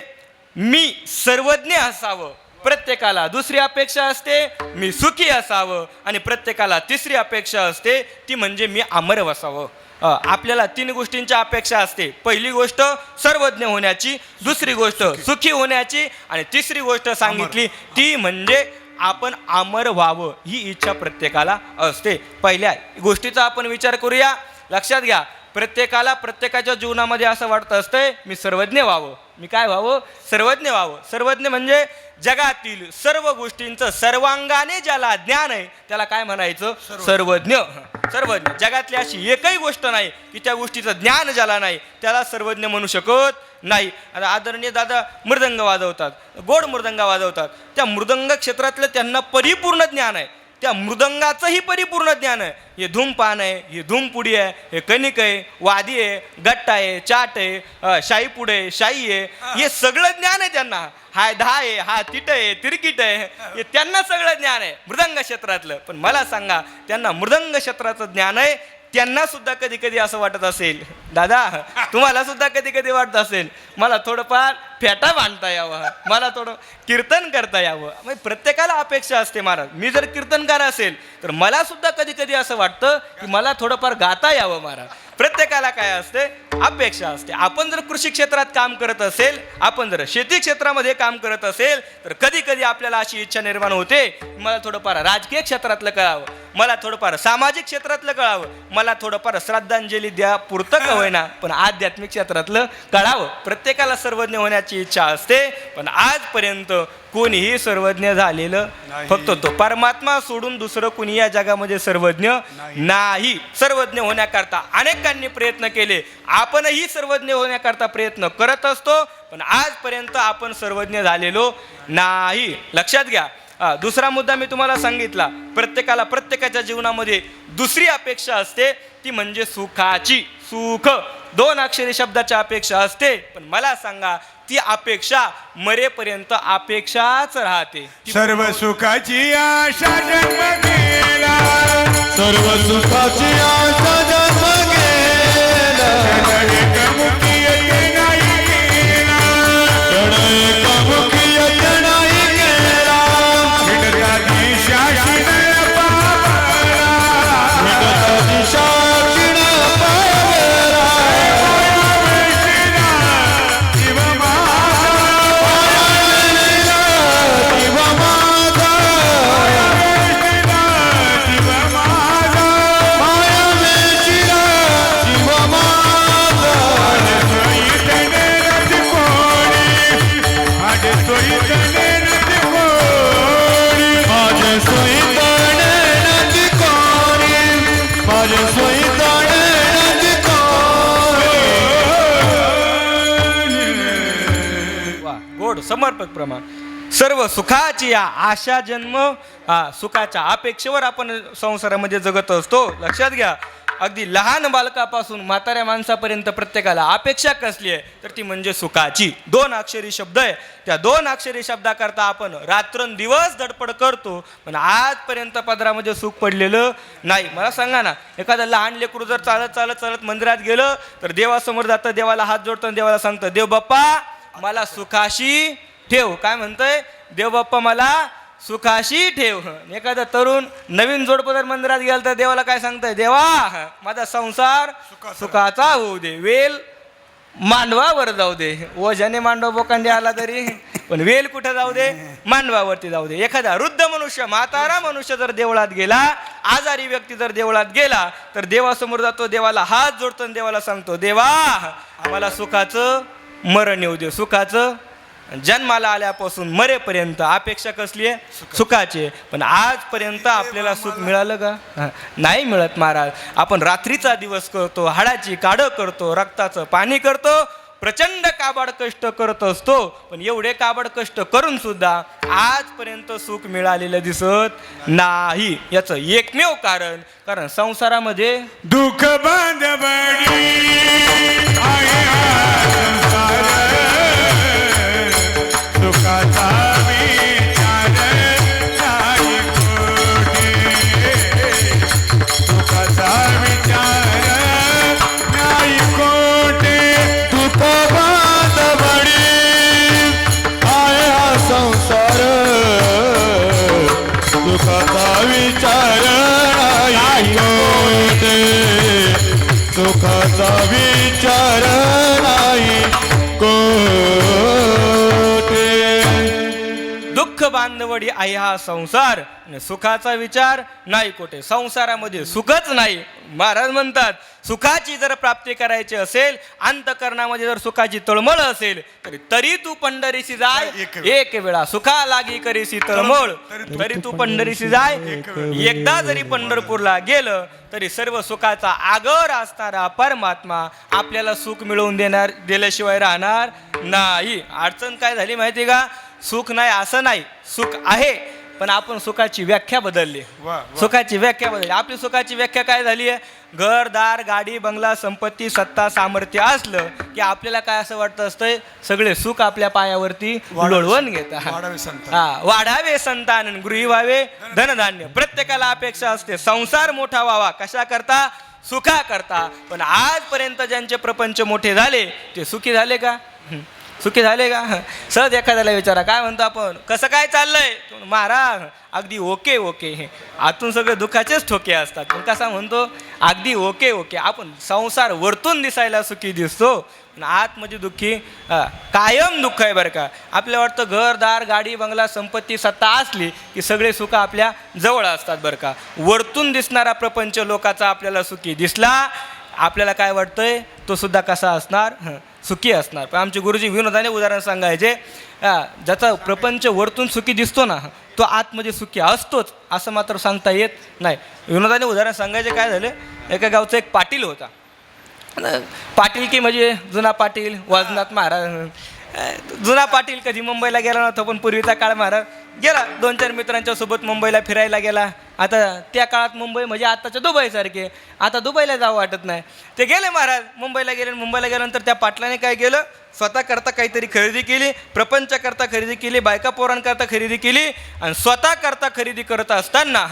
मी सर्वज्ञ असावं. प्रत्येकाला दुसरी अपेक्षा असते मी सुखी असावं. आणि प्रत्येकाला तिसरी अपेक्षा असते ती म्हणजे मी अमर वसावं. आपल्याला 3 गोष्टींची अपेक्षा असते. पहिली गोष्ट सर्वज्ञ होण्याची, दुसरी गोष्ट सुखी होण्याची आणि तिसरी गोष्ट सांगितली ती म्हणजे आपण अमर व्हावं. ही इच्छा प्रत्येकाला असते. पहिल्या गोष्टीचा आपण विचार करूया. लक्षात घ्या, प्रत्येकाला प्रत्येकाच्या जीवनामध्ये असं वाटतं असतंय मी सर्वज्ञ व्हावं. मी काय व्हावं? सर्वज्ञ व्हावं. सर्वज्ञ म्हणजे जगातील सर्व गोष्टींचं सर्वांगाने ज्याला ज्ञान आहे त्याला काय म्हणायचं? सर्वज्ञ. सर्वज्ञ. जगातली अशी एकही गोष्ट नाही की त्या गोष्टीचं ज्ञान ज्याला नाही त्याला सर्वज्ञ म्हणू शकत नाही. आता आदरणीय दादा मृदंग वाजवतात, गोड मृदंग वाजवतात. त्या मृदंग क्षेत्रातलं त्यांना परिपूर्ण ज्ञान आहे. त्या मृदंगाचंही परिपूर्ण ज्ञान आहे. हे धूमपान आहे, ही धूमपुडी आहे, हे कणिक आहे, वादी आहे, गट्टा आहे, चाट आहे, शाईपुड आहे, शाई आहे, हे सगळं ज्ञान आहे त्यांना. हा दहा आहे, हा तिट आहे, तिरकिट आहे, हे त्यांना सगळं ज्ञान आहे मृदंग क्षेत्रातलं. पण मला सांगा, त्यांना मृदंग क्षेत्राचं ज्ञान आहे, त्यांना सुद्धा कधी कधी असं वाटत असेल, दादा तुम्हाला सुद्धा कधी कधी वाटत असेल मला थोडंफार फेटा बांधता यावं, मला थोडं कीर्तन करता यावं. म्हणजे प्रत्येकाला अपेक्षा असते महाराज. मी जर कीर्तनकार असेल तर मला सुद्धा कधी कधी असं वाटतं की मला थोडंफार गाता यावं महाराज. प्रत्येकाला काय असते? अपेक्षा असते. आपण जर कृषी क्षेत्रात काम करत असेल, आपण जर शेती क्षेत्रामध्ये काम करत असेल तर कधी कधी आपल्याला अशी इच्छा निर्माण होते मला थोडंफार राजकीय क्षेत्रातलं कळावं, मला थोडंफार सामाजिक क्षेत्रातलं कळावं, मला थोडंफार श्रद्धांजली द्या पुरतं का होईना पण आध्यात्मिक क्षेत्रातलं कळावं. प्रत्येकाला सर्वज्ञ होण्याची इच्छा असते. पण आजपर्यंत कोणीही सर्वज्ञ झालेलं फक्त तो परमात्मा सोडून दुसरं कोणी या जगामध्ये सर्वज्ञ नाही. सर्वज्ञ होण्याकरता अनेकांनी प्रयत्न केले, आपणही सर्वज्ञ होण्याकरता प्रयत्न करत असतो, पण आजपर्यंत आपण सर्वज्ञ झालेलो नाही. लक्षात घ्या. दुसरा मुद्दा मी तुम्हाला सांगितला, प्रत्येकाला प्रत्येकाच्या जीवनामध्ये दुसरी अपेक्षा असते, ती म्हणजे सुखाची. सुख 2 अक्षरी शब्दाच्या अपेक्षा असते. पण मला सांगा, ती अपेक्षा मरेपर्यंत अपेक्षाच राहते. सर्व सुखाची आशा जन्म गेला, सर्व सुखाची आशा जन्म गेला, एकमुखी येते नाही गेला, एकमुखी येते नाही गेला, विठ्ठला दिशाहीन पावला, विठ्ठला दिशाहीन पावला, जीव माझा, जीव माझा, जीव माझा, माया वेशिरा, जीव माझा, सोयीतने रती कोणी, माझे सोयीतने रती कोणी, माझे सोयीदाणे नदी कोणी, माझे सोयीदाणे नदी कोणी. वा, गोड समर्पक प्रमाण. सर्व सुखाची या आशा जन्म सुखाच्या अपेक्षेवर आपण संसारामध्ये जगत असतो. लक्षात घ्या. अगदी लहान बालकापासून म्हाताऱ्या माणसापर्यंत प्रत्येकाला अपेक्षा कसली आहे तर ती म्हणजे सुखाची. 2 अक्षरी शब्द आहे. त्या 2 अक्षरी शब्दाकरता आपण रात्रंदिवस धडपड करतो, पण आजपर्यंत पदरामध्ये सुख पडलेलं नाही. मला सांगा ना, एखादं लहान लेकरू जर चालत चालत चालत मंदिरात गेलं तर देवासमोर जातं, देवाला हात जोडतं, देवाला सांगतं, देव बाप्पा मला सुखाशी ठेव. काय म्हणतंय? देव बाप्पा मला सुखाशी ठेव. एखादा तरुण नवीन जोडपं जर मंदिरात गेला तर देवाला काय सांगताय? देवा माझा संसार सुखाचा होऊ दे, वेल मांडवावर जाऊ दे. ओझ्याने मांडवा बोकांडे आला तरी पण वेल कुठे जाऊ दे? मांडवावरती जाऊ दे. एखादा वृद्ध मनुष्य, म्हातारा मनुष्य जर देवळात गेला, आजारी व्यक्ती जर देवळात गेला तर देवासमोर जातो, देवाला हात जोडतो आणि देवाला सांगतो, देवा मला सुखाचं मरण येऊ दे. सुखाचं जन्माला आल्यापासून मरेपर्यंत अपेक्षा कसली आहे? सुखाची. पण आजपर्यंत आपल्याला सुख मिळालं का? नाही मिळत महाराज. आपण रात्रीचा दिवस करतो, हाडाची काढं करतो, रक्ताचं पाणी करतो, प्रचंड काबाड कष्ट करत असतो, पण एवढे काबाड कष्ट करून सुद्धा आजपर्यंत सुख मिळालेलं दिसत नाही. याचं एकमेव कारण संसारामध्ये दुःख बांधवडी आहे हा संसार, सुखाचा विचार नाही कोठे, सुखाचा विचार नाही कोठे, दुःख बांधवडी आहे हा संसार, सुखाचा विचार नाही कोठे, सुखाचा विचार नाही कोठे. दुःख बांधवडी आई हा संसार आणि सुखाचा विचार नाही कोठे. संसारामध्ये सुखच नाही. महाराज म्हणतात सुखाची जर प्राप्ती करायची असेल, अंतकरणामध्ये जर सुखाची तळमळ असेल, तरी तू पंढरीशी जाय एक वेळा. सुखा लागी करीसी तळमळ तरी तू पंढरीशी जाय. एकदा जरी पंढरपूरला गेलं तरी सर्व सुखाचा आगर असणारा परमात्मा आपल्याला सुख मिळवून दिल्याशिवाय राहणार नाही. अडचण काय झाली माहिती का? सुख नाही असं नाही, सुख आहे, पण आपण सुखाची व्याख्या बदलली. सुखाची व्याख्या बदलली. आपली सुखाची व्याख्या काय झाली आहे? घरदार, गाडी, बंगला, संपत्ती, सत्ता, सामर्थ्य असलं की आपल्याला काय असं वाटतं असतंय, सगळे सुख आपल्या पायावरती लोळवून घेतात. वाढावे संतान, गृही व्हावे धनधान्य. प्रत्येकाला अपेक्षा असते संसार मोठा व्हावा. कशा करता? सुखा करता. पण आजपर्यंत ज्यांचे प्रपंच मोठे झाले ते सुखी झाले का? सुखी झाले का? सहज एखाद्याला विचारा, काय म्हणतो आपण, कसं काय चाललंय? महाराज अगदी ओके ओके. आतून सगळे दुःखाचेच ठोके असतात. पण कसा म्हणतो? अगदी ओके ओके. आपण संसार वरतून दिसायला सुखी दिसतो, पण आतमध्ये दुःखी, कायम दुःख आहे बरं का. आपल्याला वाटतं घरदार, गाडी, बंगला, संपत्ती, सत्ता असली की सगळे सुख आपल्या जवळ असतात बरं का. वरतून दिसणारा प्रपंच लोकाचा आपल्याला सुखी दिसला, आपल्याला काय वाटतंय? तो सुद्धा कसा असणार? सुखी असणार. पण आमचे गुरुजी विनोदाने उदाहरण सांगायचे, ज्याचा प्रपंच वरतून सुखी दिसतो ना तो आतमध्ये सुखी असतोच असं मात्र सांगता येत नाही. विनोदाने उदाहरण सांगायचे, काय झालं, एका गावचा एक पाटील होता. पाटील की म्हणजे जुना पाटील, वाजनात महाराज. जुना पाटील कधी मुंबईला गेला नव्हता, पण पूर्वीचा काळ महाराज गेला. 2-4 मित्रांच्या सोबत मुंबईला फिरायला गेला. आता त्या काळात मुंबई म्हणजे आताच्या दुबईसारखे. आता दुबईला जावं वाटत नाही. ते गेले महाराज मुंबईला गेले. मुंबईला गेल्यानंतर त्या पाटलाने काय केलं, स्वतः करता काहीतरी खरेदी केली, प्रपंच करता खरेदी केली, बायका पोरांकरता खरेदी केली, आणि स्वतः करता खरेदी करत असताना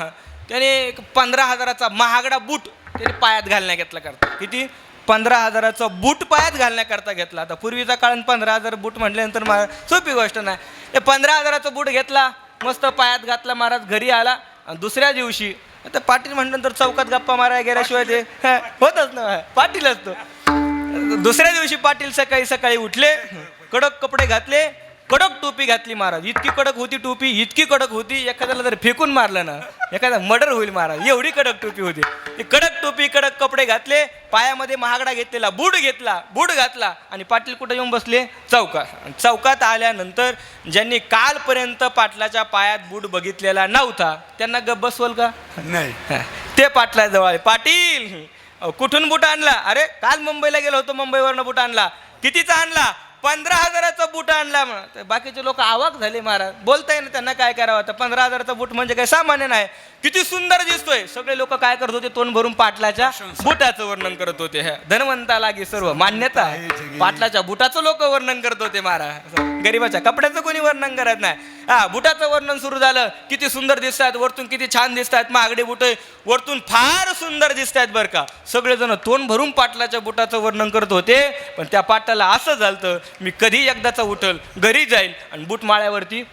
त्याने 15,000चा महागडा बूट त्याने पायात घालण्या घेतला. करता किती? 15,000चा बूट पायात घालण्याकरता घेतला. आता पूर्वीचा काळ 15,000 बूट म्हटल्यानंतर सोपी गोष्ट नाही. ते 15,000चा बूट घेतला, मस्त पायात घातला, महाराज घरी आला. आणि दुसऱ्या दिवशी आता पाटील म्हटल्यानंतर चौकात गप्पा मारायला गेल्याशिवाय ते होतच ना, पाटील असतो. दुसऱ्या दिवशी पाटील सकाळी सकाळी उठले, कडक कपडे घातले, कडक टोपी घातली महाराज. इतकी कडक होती टोपी, इतकी कडक होती, एखाद्याला जर फेकून मारलं ना एखादा मर्डर होईल महाराज, एवढी कडक टोपी होती. ती कडक टोपी, कडक कपडे घातले, पायामध्ये महागडा घेतलेला बूट घातला आणि पाटील कुठे येऊन बसले? चौकात. चौकात आल्यानंतर ज्यांनी कालपर्यंत पाटलाच्या पायात बूट बघितलेला नव्हता त्यांना गप्प बसवल का? नाही. ते पाटलाजवळ आले, पाटील कुठून बूट आणला? अरे काल मुंबईला गेलो होतो, मुंबईवरनं बूट आणला. कितीचा आणला? 15,000चा बूट आणला. म्हणा बाकीचे लोक आवाक झाले महाराज. बोलताय ना त्यांना काय करावं. आता 15,000चा बूट म्हणजे काय सामान्य नाही. किती सुंदर दिसतोय. सगळे लोक काय करत होते? तोंड भरून पाटलाच्या बुटाचं वर्णन करत होते. धनवंता लागी सर्व मान्यता आहे. पाटलाच्या बुटाचं लोक वर्णन करत होते महाराज. गरीबाच्या कपड्याचं कोणी वर्णन करत नाही. बुटाचं वर्णन सुरू झालं. किती सुंदर दिसतात, वरतून किती छान दिसतात, महागडे बुट वरतून फार सुंदर दिसतात बरं का. सगळेजण तोंड भरून पाटलाच्या बुटाचं वर्णन करत होते. पण त्या पाटलाला असं झालं, मी कधी एकदाचा उठल, घरी जाईल आणि बूट माळ्यावरती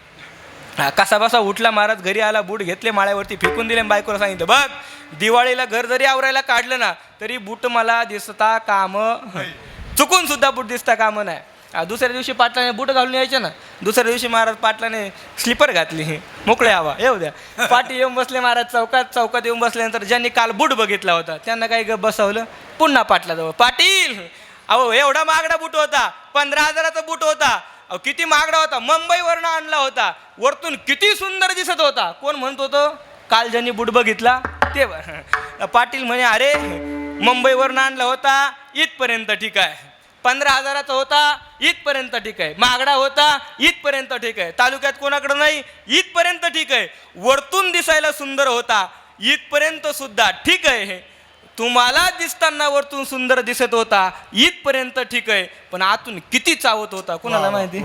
कसा बसा उठला महाराज. घरी आला, बूट घेतले, माळ्यावरती फेकून दिले. बायकोला सांगितलं, बघ दिवाळीला घर जरी आवरायला काढलं ना तरी बूट मला दिसता काम, चुकून सुद्धा बूट दिसता काम नाही. दुसऱ्या दिवशी पाटलाने बूट घालून यायचे ना. दुसऱ्या दिवशी महाराज पाटलाने स्लीपर घातली, मोकळे हवा येऊ द्या. पाटील येऊन बसले महाराज चौकात येऊन बसल्यानंतर ज्यांनी काल बूट बघितला होता त्यांना काही गप बसवलं, पुन्हा पाटलाजवळ. पाटील अहो एवढा महागडा बूट होता, 15,000चा बूट होता. अहो किती महागडा होता, मुंबईवरनं आणला होता, वरतून किती सुंदर दिसत होता. कोण म्हणत होतं? काल ज्यांनी बूट बघितला ते. पाटील म्हणे, अरे मुंबईवरनं आणला होता इथपर्यंत ठीक आहे, 15,000चा होता इथपर्यंत ठीक आहे, महागडा होता इथपर्यंत ठीक आहे, तालुक्यात कोणाकडे नाही इथपर्यंत ठीक आहे, वरतून दिसायला सुंदर होता इथपर्यंत सुद्धा ठीक आहे, तुम्हाला दिसताना वरतून सुंदर दिसत होता इथपर्यंत ठीक आहे, पण आतून किती चावत होता कोणाला माहिती.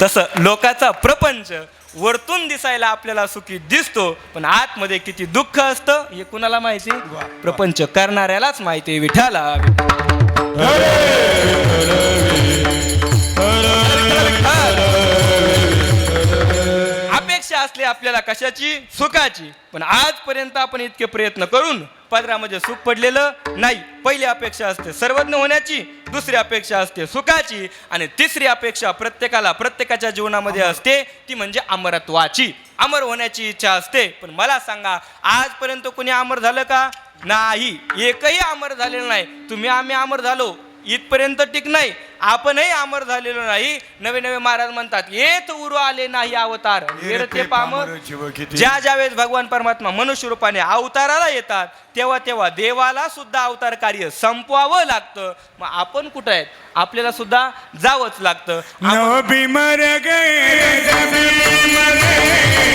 तसं लोकाचा प्रपंच वरतून दिसायला आपल्याला सुखी दिसतो, पण आतमध्ये किती दुःख असतं हे कुणाला माहिती? प्रपंच करणाऱ्यालाच माहिती. विठाला अपेक्षा असली आपल्याला कशाची? सुखाची. पण आजपर्यंत आपण इतके प्रयत्न करून पदरामध्ये सुख पडलेलं नाही. पहिली अपेक्षा असते सर्वज्ञ होण्याची, दुसरी अपेक्षा असते सुखाची, आणि तिसरी अपेक्षा प्रत्येकाच्या जीवनामध्ये असते, ती म्हणजे अमरत्वाची. अमर होण्याची इच्छा असते. पण मला सांगा, आजपर्यंत कोणी अमर झालं का? नाही, एकही अमर झालेलं नाही. आम्ही अमर झालो इथपर्यंत ठीक नाही, आपणही अमर झालेलो नाही. नवे नवे महाराज म्हणतात, येत उरू आले नाही अवतार ते पामर. ज्या वेळेस भगवान परमात्मा मनुष्य रूपाने अवताराला येतात, तेव्हा देवाला सुद्धा अवतार कार्य संपवावं लागतं. मग आपण कुठं आहेत? आपल्याला सुद्धा जावंच लागतं. नव भी मर गए जबी मर गए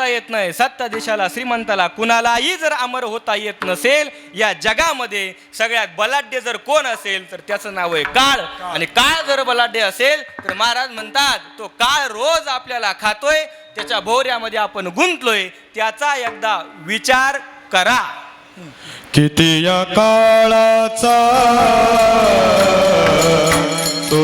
येत नाही. सत्ताधीशाला, श्रीमंताला, कुणालाही जर अमर होता येत नसेल, या जगामध्ये सगळ्यात बलाढ्य जर कोण असेल तर त्याचं नाव आहे काळ. आणि काळ जर बलाढ्य असेल तर महाराज म्हणतात, तो काळ रोज आपल्याला खातोय, त्याच्या भोवऱ्यामध्ये आपण गुंतलोय. त्याचा एकदा विचार करा. किती या काळाचा तो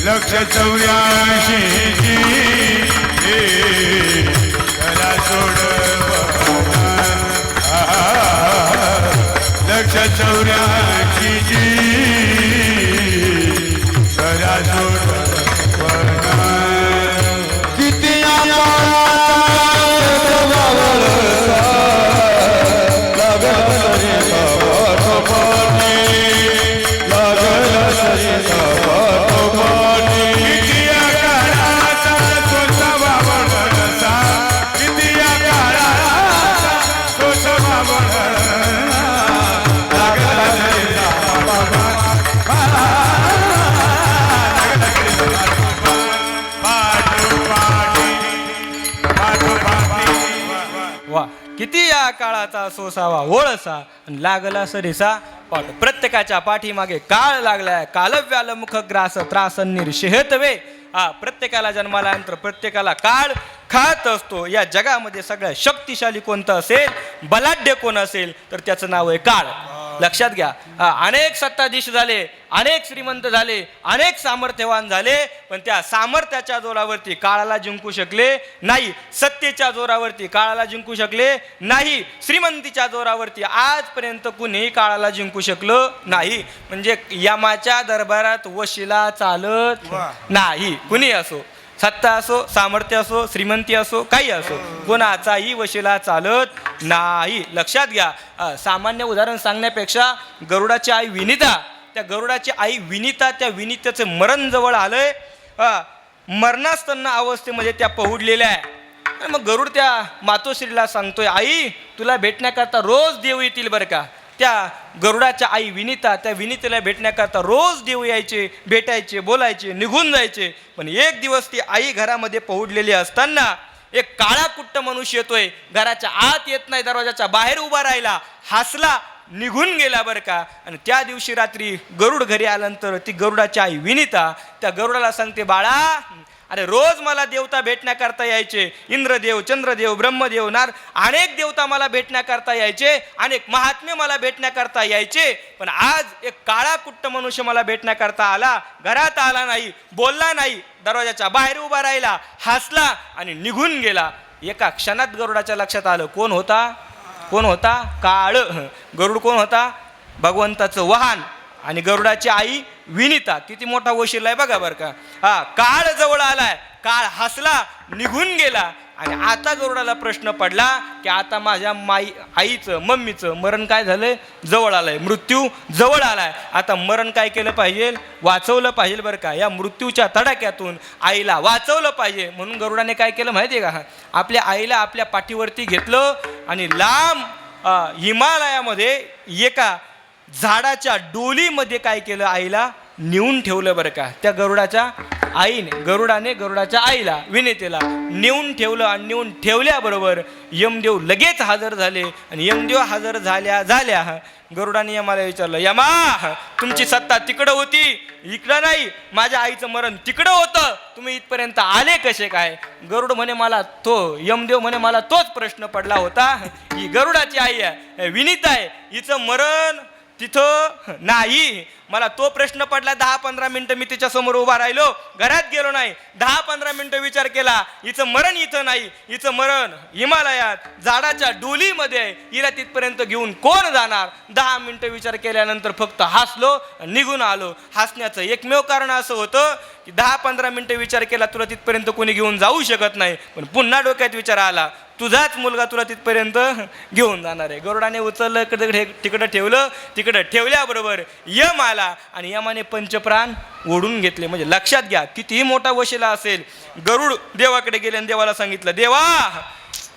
लक्ष 84 त्याला सोड लक्ष 84 त्याला सोड किती किती या काळाचा सोसावा ओळसा, लागला सरिसा पाठ. प्रत्येकाच्या पाठीमागे काळ लागलाय. कालव्याल मुख ग्रास त्रासन्नीर शेहतवे. प्रत्येकाला जन्माला नंतर प्रत्येकाला काळ खात असतो. या जगामध्ये सगळ्यात शक्तिशाली कोणतं असेल, बलाढ्य कोण असेल तर त्याचं नाव आहे काळ. लक्षात घ्या. अनेक सत्ताधीश झाले, अनेक श्रीमंत झाले, अनेक सामर्थ्यवान झाले, पण त्या सामर्थ्याच्या जोरावरती काळाला जिंकू शकले नाही. सत्तेच्या जोरावरती काळाला जिंकू शकले नाही. श्रीमंतीच्या जोरावरती आजपर्यंत कुणीही काळाला जिंकू शकलं नाही. म्हणजे यमाच्या दरबारात वशिला चालत नाही. कुणी असो, सत्ता असो, सामर्थ्य असो, श्रीमंती असो, काही असो, कोणाचाही वशिला चालत नाही. लक्षात घ्या. सामान्य उदाहरण सांगण्यापेक्षा गरुडाची आई विनिता, त्या गरुडाची आई विनिता, त्या विनितेचं मरण जवळ आलंय. मरणास्तन्न अवस्थेमध्ये त्या पहुडलेल्या आहे. मग गरुड त्या मातोश्रीला सांगतोय, आई तुला भेटण्याकरता रोज देव येतील बरं का. त्या गरुडाच्या आई विनिता, त्या विनितेला भेटण्याकरता रोज देव यायचे, भेटायचे, बोलायचे, निघून जायचे. पण एक दिवस ती आई घरामध्ये पहुडलेली असताना एक काळा कुट्ट मनुष्य येतोय. घराच्या आत येत नाही, दरवाजाच्या बाहेर उभा राहिला, हसला, निघून गेला बरं का. आणि त्या दिवशी रात्री गरुड घरी आल्यानंतर ती गरुडाची आई विनिता त्या गरुडाला सांगते, बाळा अरे रोज मला देवता भेटण्याकरता यायचे, इंद्रदेव, चंद्रदेव, ब्रह्मदेव, अनेक देवता मला भेटण्याकरता यायचे, अनेक महात्मे मला भेटण्याकरता यायचे, पण आज एक काळा कुट्ट मनुष्य मला भेटण्याकरता आला, घरात आला नाही, बोलला नाही, दरवाजाच्या बाहेर उभा राहिला, हसला आणि निघून गेला. एका क्षणात गरुडाच्या लक्षात आलं कोण होता, कोण होता? काळ. गरुड कोण होता? भगवंताचं वाहन. आणि गरुडाची आई विनिता. किती मोठा वशील आहे बघा बरं का. हा, काळ जवळ आलाय, काळ हसला, निघून गेला. आणि आता गरुडाला प्रश्न पडला की आता माझ्या आईचं, मम्मीचं मरण काय झालंय? जवळ आलंय, मृत्यू जवळ आलाय. आता मरण काय केलं पाहिजे? वाचवलं पाहिजे बरं का. या मृत्यूच्या तडाख्यातून आईला वाचवलं पाहिजे. म्हणून गरुडाने काय केलं माहिती आहे का? आपल्या आईला आपल्या पाठीवरती घेतलं आणि लांब हिमालयामध्ये एका झाडाच्या डोलीमध्ये काय केलं? आईला नेऊन ठेवलं बरं का. त्या गरुडाच्या गरुडाने गरुडाच्या आईला, विनितेला नेऊन ठेवलं. आणि नेऊन ठेवल्याबरोबर यमदेव लगेच हजर झाले. आणि यमदेव हजर झाल्या गरुडाने यमाला विचारलं, यमा तुमची सत्ता तिकडं होती, इकडं नाही, माझ्या आईचं मरण तिकडं होतं, तुम्ही इथपर्यंत आले कसे काय? गरुड म्हणे मला यमदेव म्हणे मला तोच प्रश्न पडला होता. ही गरुडाची आई आहे, विनिता आहे, हिचं मरण तिथं नाही. मला तो प्रश्न पडला. 10-15 मिनिटं मी तिच्या समोर उभा राहिलो, घरात गेलो नाही. 10-15 मिनिटं विचार केला, हिचं मरण इथं नाही, हिचं मरण हिमालयात झाडाच्या डोलीमध्ये आहे, हिला तिथपर्यंत घेऊन कोण जाणार? 10 मिनिटं विचार केल्यानंतर फक्त हसलो, निघून आलो. हसण्याचं एकमेव कारण असं होतं की 10-15 मिनिटं विचार केला, तुला तिथपर्यंत कोणी घेऊन जाऊ शकत नाही. पण पुन्हा डोक्यात विचार आला, तुझाच मुलगा तुला तिथपर्यंत घेऊन जाणार आहे. गरुडाने उचललं, तिकडं ठेवलं. तिकडं ठेवल्याबरोबर यम आला आणि यमाने पंचप्राण ओढून घेतले. म्हणजे लक्षात घ्या कितीही मोठा वशिला असेल. गरुड देवाकडे गेले आणि देवाला सांगितलं, देवा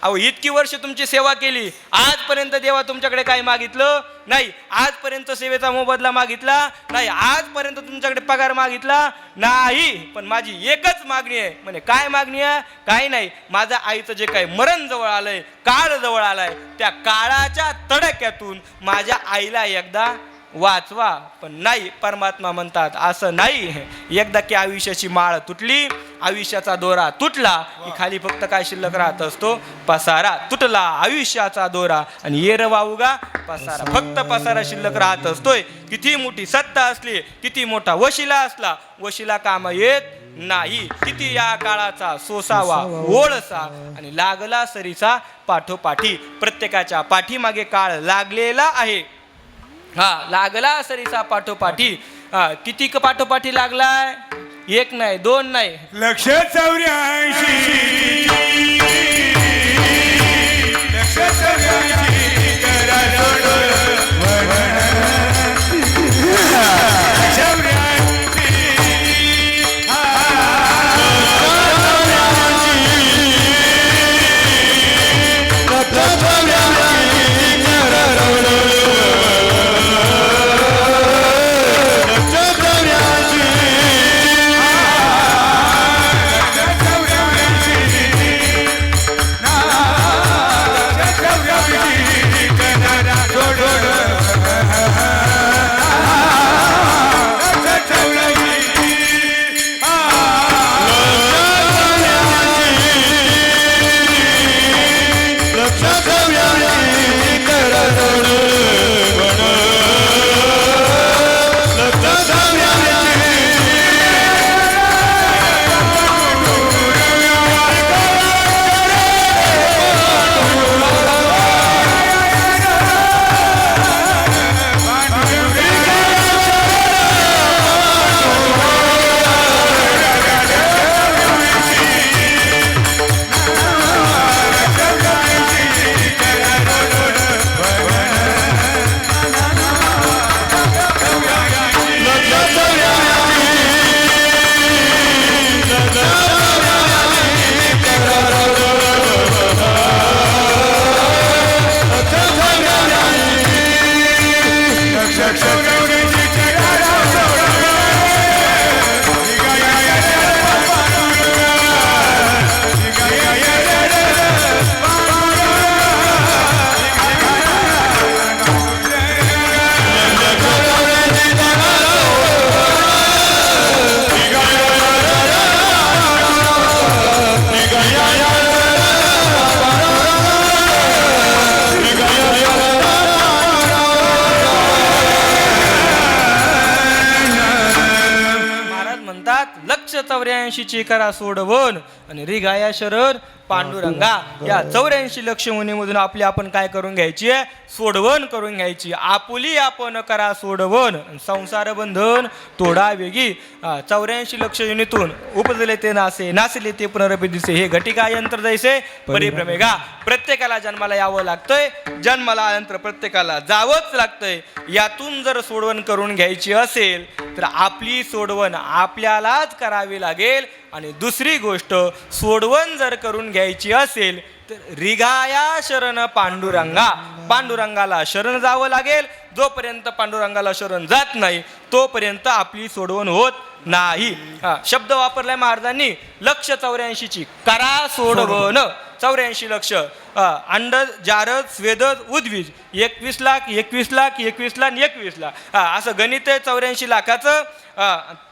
अहो इतकी वर्ष तुमची सेवा केली, आजपर्यंत देवा तुमच्याकडे काही मागितलं नाही, आजपर्यंत सेवेचा मोबदला मागितला नाही, आजपर्यंत तुमच्याकडे पगार मागितला नाही, पण माझी एकच मागणी आहे. म्हणे काय मागणी आहे? काही नाही, माझ्या आईचं जे काही मरण जवळ आलंय, काळ जवळ आलाय, त्या काळाच्या तडाख्यातून माझ्या आईला एकदा वाचवा. पण नाही, परमात्मा म्हणतात असं नाही. एकदा की आयुष्याची माळ तुटली, आयुष्याचा दोरा तुटला की खाली फक्त काय शिल्लक राहत असतो? पसारा. तुटला आयुष्याचा दोरा आणि येर वाऊगा पसारा. फक्त पसारा शिल्लक राहत असतोय. किती मोठी सत्ता असली, किती मोठा वशिला असला, वशिला काम येत नाही. किती या काळाचा सोसावा ओळसा आणि लागला सरीचा पाठोपाठी. प्रत्येकाच्या पाठीमागे काळ लागलेला आहे. लागला सरीचा पाठोपाठी. किती पाठोपाठी लागलाय? एक नाही, दोन नाही, 184 ची करा सोडवून आणि रिगाया शरण पांडुरंगा या 84 लक्ष मुनीमधून आपली आपण काय करून घ्यायची आहे? सोडवण करून घ्यायची. आपुली आपण करा सोडवण संसार बंधन तोडा वेगी. 84 लक्ष युनीतून उपजले ते नासे नासले ते पुनरपी दिसे. हे घटिका यंत्र जैसे परिभ्रमेगा. प्रत्येकाला जन्माला यावं लागतंय, जन्माला नंतर प्रत्येकाला जावंच लागतंय. यातून जर सोडवण करून घ्यायची असेल तर आपली सोडवण आपल्यालाच करावी लागेल. आणि दुसरी गोष्ट, सोडवण जर करून घ्यायची असेल तर रिगाया शरण पांडुरंगा. पांडुरंगाला शरण जावं लागेल. जोपर्यंत पांडुरंगाला शरण जात नाही तोपर्यंत आपली सोडवण होत नाही. शब्द वापरलाय महाराजांनी. लक्ष 84 करा सोडवण. 84 लक्ष अंडज जारद स्वेदज उद्वीज 21 लाख 21 लाख 21 लाख 21 लाख असं गणित आहे 84 लाखाचं.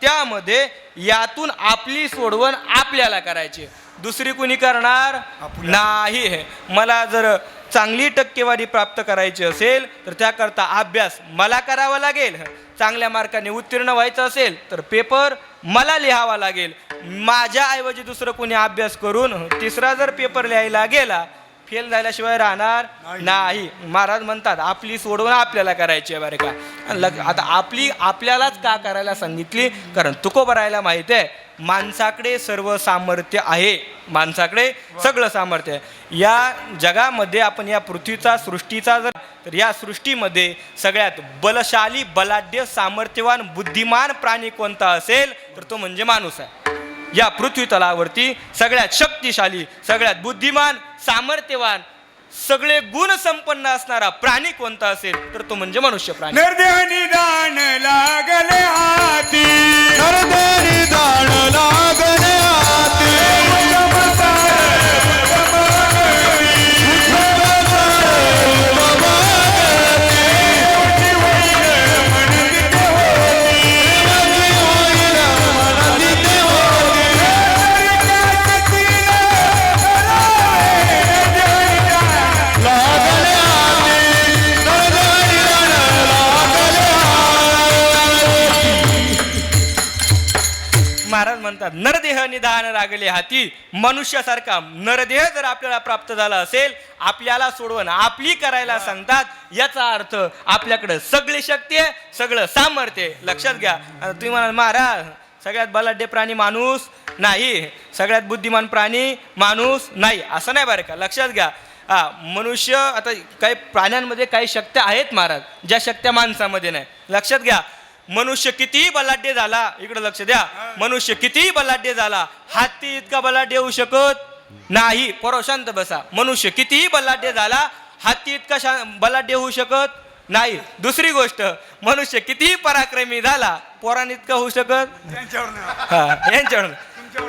त्यामध्ये यातून आपली सोडवण आपल्याला करायची, दुसरी कुणी करणार नाही. मला जर चांगली टक्केवारी प्राप्त करायची असेल तर त्याकरता अभ्यास मला करावा लागेल. चांगल्या मार्काने उत्तीर्ण व्हायचं असेल तर पेपर मला लिहावा लागेल. माझ्याऐवजी दुसरं कोणी अभ्यास करून तिसरा जर पेपर लिहायला गेला फेल झाल्याशिवाय राहणार नाही. महाराज म्हणतात आपली सोडवण आपल्याला करायची आहे बरं का. आता आपल्यालाच का करायला सांगितली? कारण तुकोबरायला माहिती आहे माणसाकडे सर्व सामर्थ्य आहे. माणसाकडे सगळं सामर्थ्य आहे. या जगामध्ये आपण या पृथ्वीचा सृष्टीचा जर तर या सृष्टीमध्ये सगळ्यात बलशाली बलाढ्य सामर्थ्यवान बुद्धिमान प्राणी कोणता असेल तर तो म्हणजे माणूस आहे. या पृथ्वी तलावरती सगळ्यात शक्तिशाली सगळ्यात बुद्धिमान सामर्थ्यवान सगळे गुण संपन्न असणारा प्राणी कोणता असेल तर तो म्हणजे मनुष्य प्राणी. निर्देह निदान लागले हाती. निर्देह निदान लागले हाती. महाराज म्हणतात नरदेह निदान लागले हाती. मनुष्यासारखा नरदेह जर आपल्याला प्राप्त झाला असेल, आपल्याला सोडवण आपली करायला सांगतात, याचा अर्थ आपल्याकडे सगळी शक्ती आहे, सगळं सामर्थ्य आहे. लक्षात घ्या. आता तुम्ही म्हणाल महाराज सगळ्यात बलाढ्य प्राणी माणूस नाही, सगळ्यात बुद्धिमान प्राणी माणूस नाही, असं नाही बरं का. लक्षात घ्या. मनुष्य आता काही प्राण्यांमध्ये काही शक्त्या आहेत महाराज, ज्या शक्त्या माणसामध्ये नाही. लक्षात घ्या. मनुष्य कितीही बलाढ्य झाला, इकडे लक्ष द्या, मनुष्य कितीही बलाढ्य झाला हत्ती इतका बलाढ्य होऊ शकत नाही. पोरं शांत बसा. मनुष्य कितीही बलाढ्य झाला हत्ती इतका बलाढ्य होऊ शकत नाही. दुसरी गोष्ट, मनुष्य कितीही पराक्रमी झाला पोरांनी इतका होऊ शकत यांच्यावर.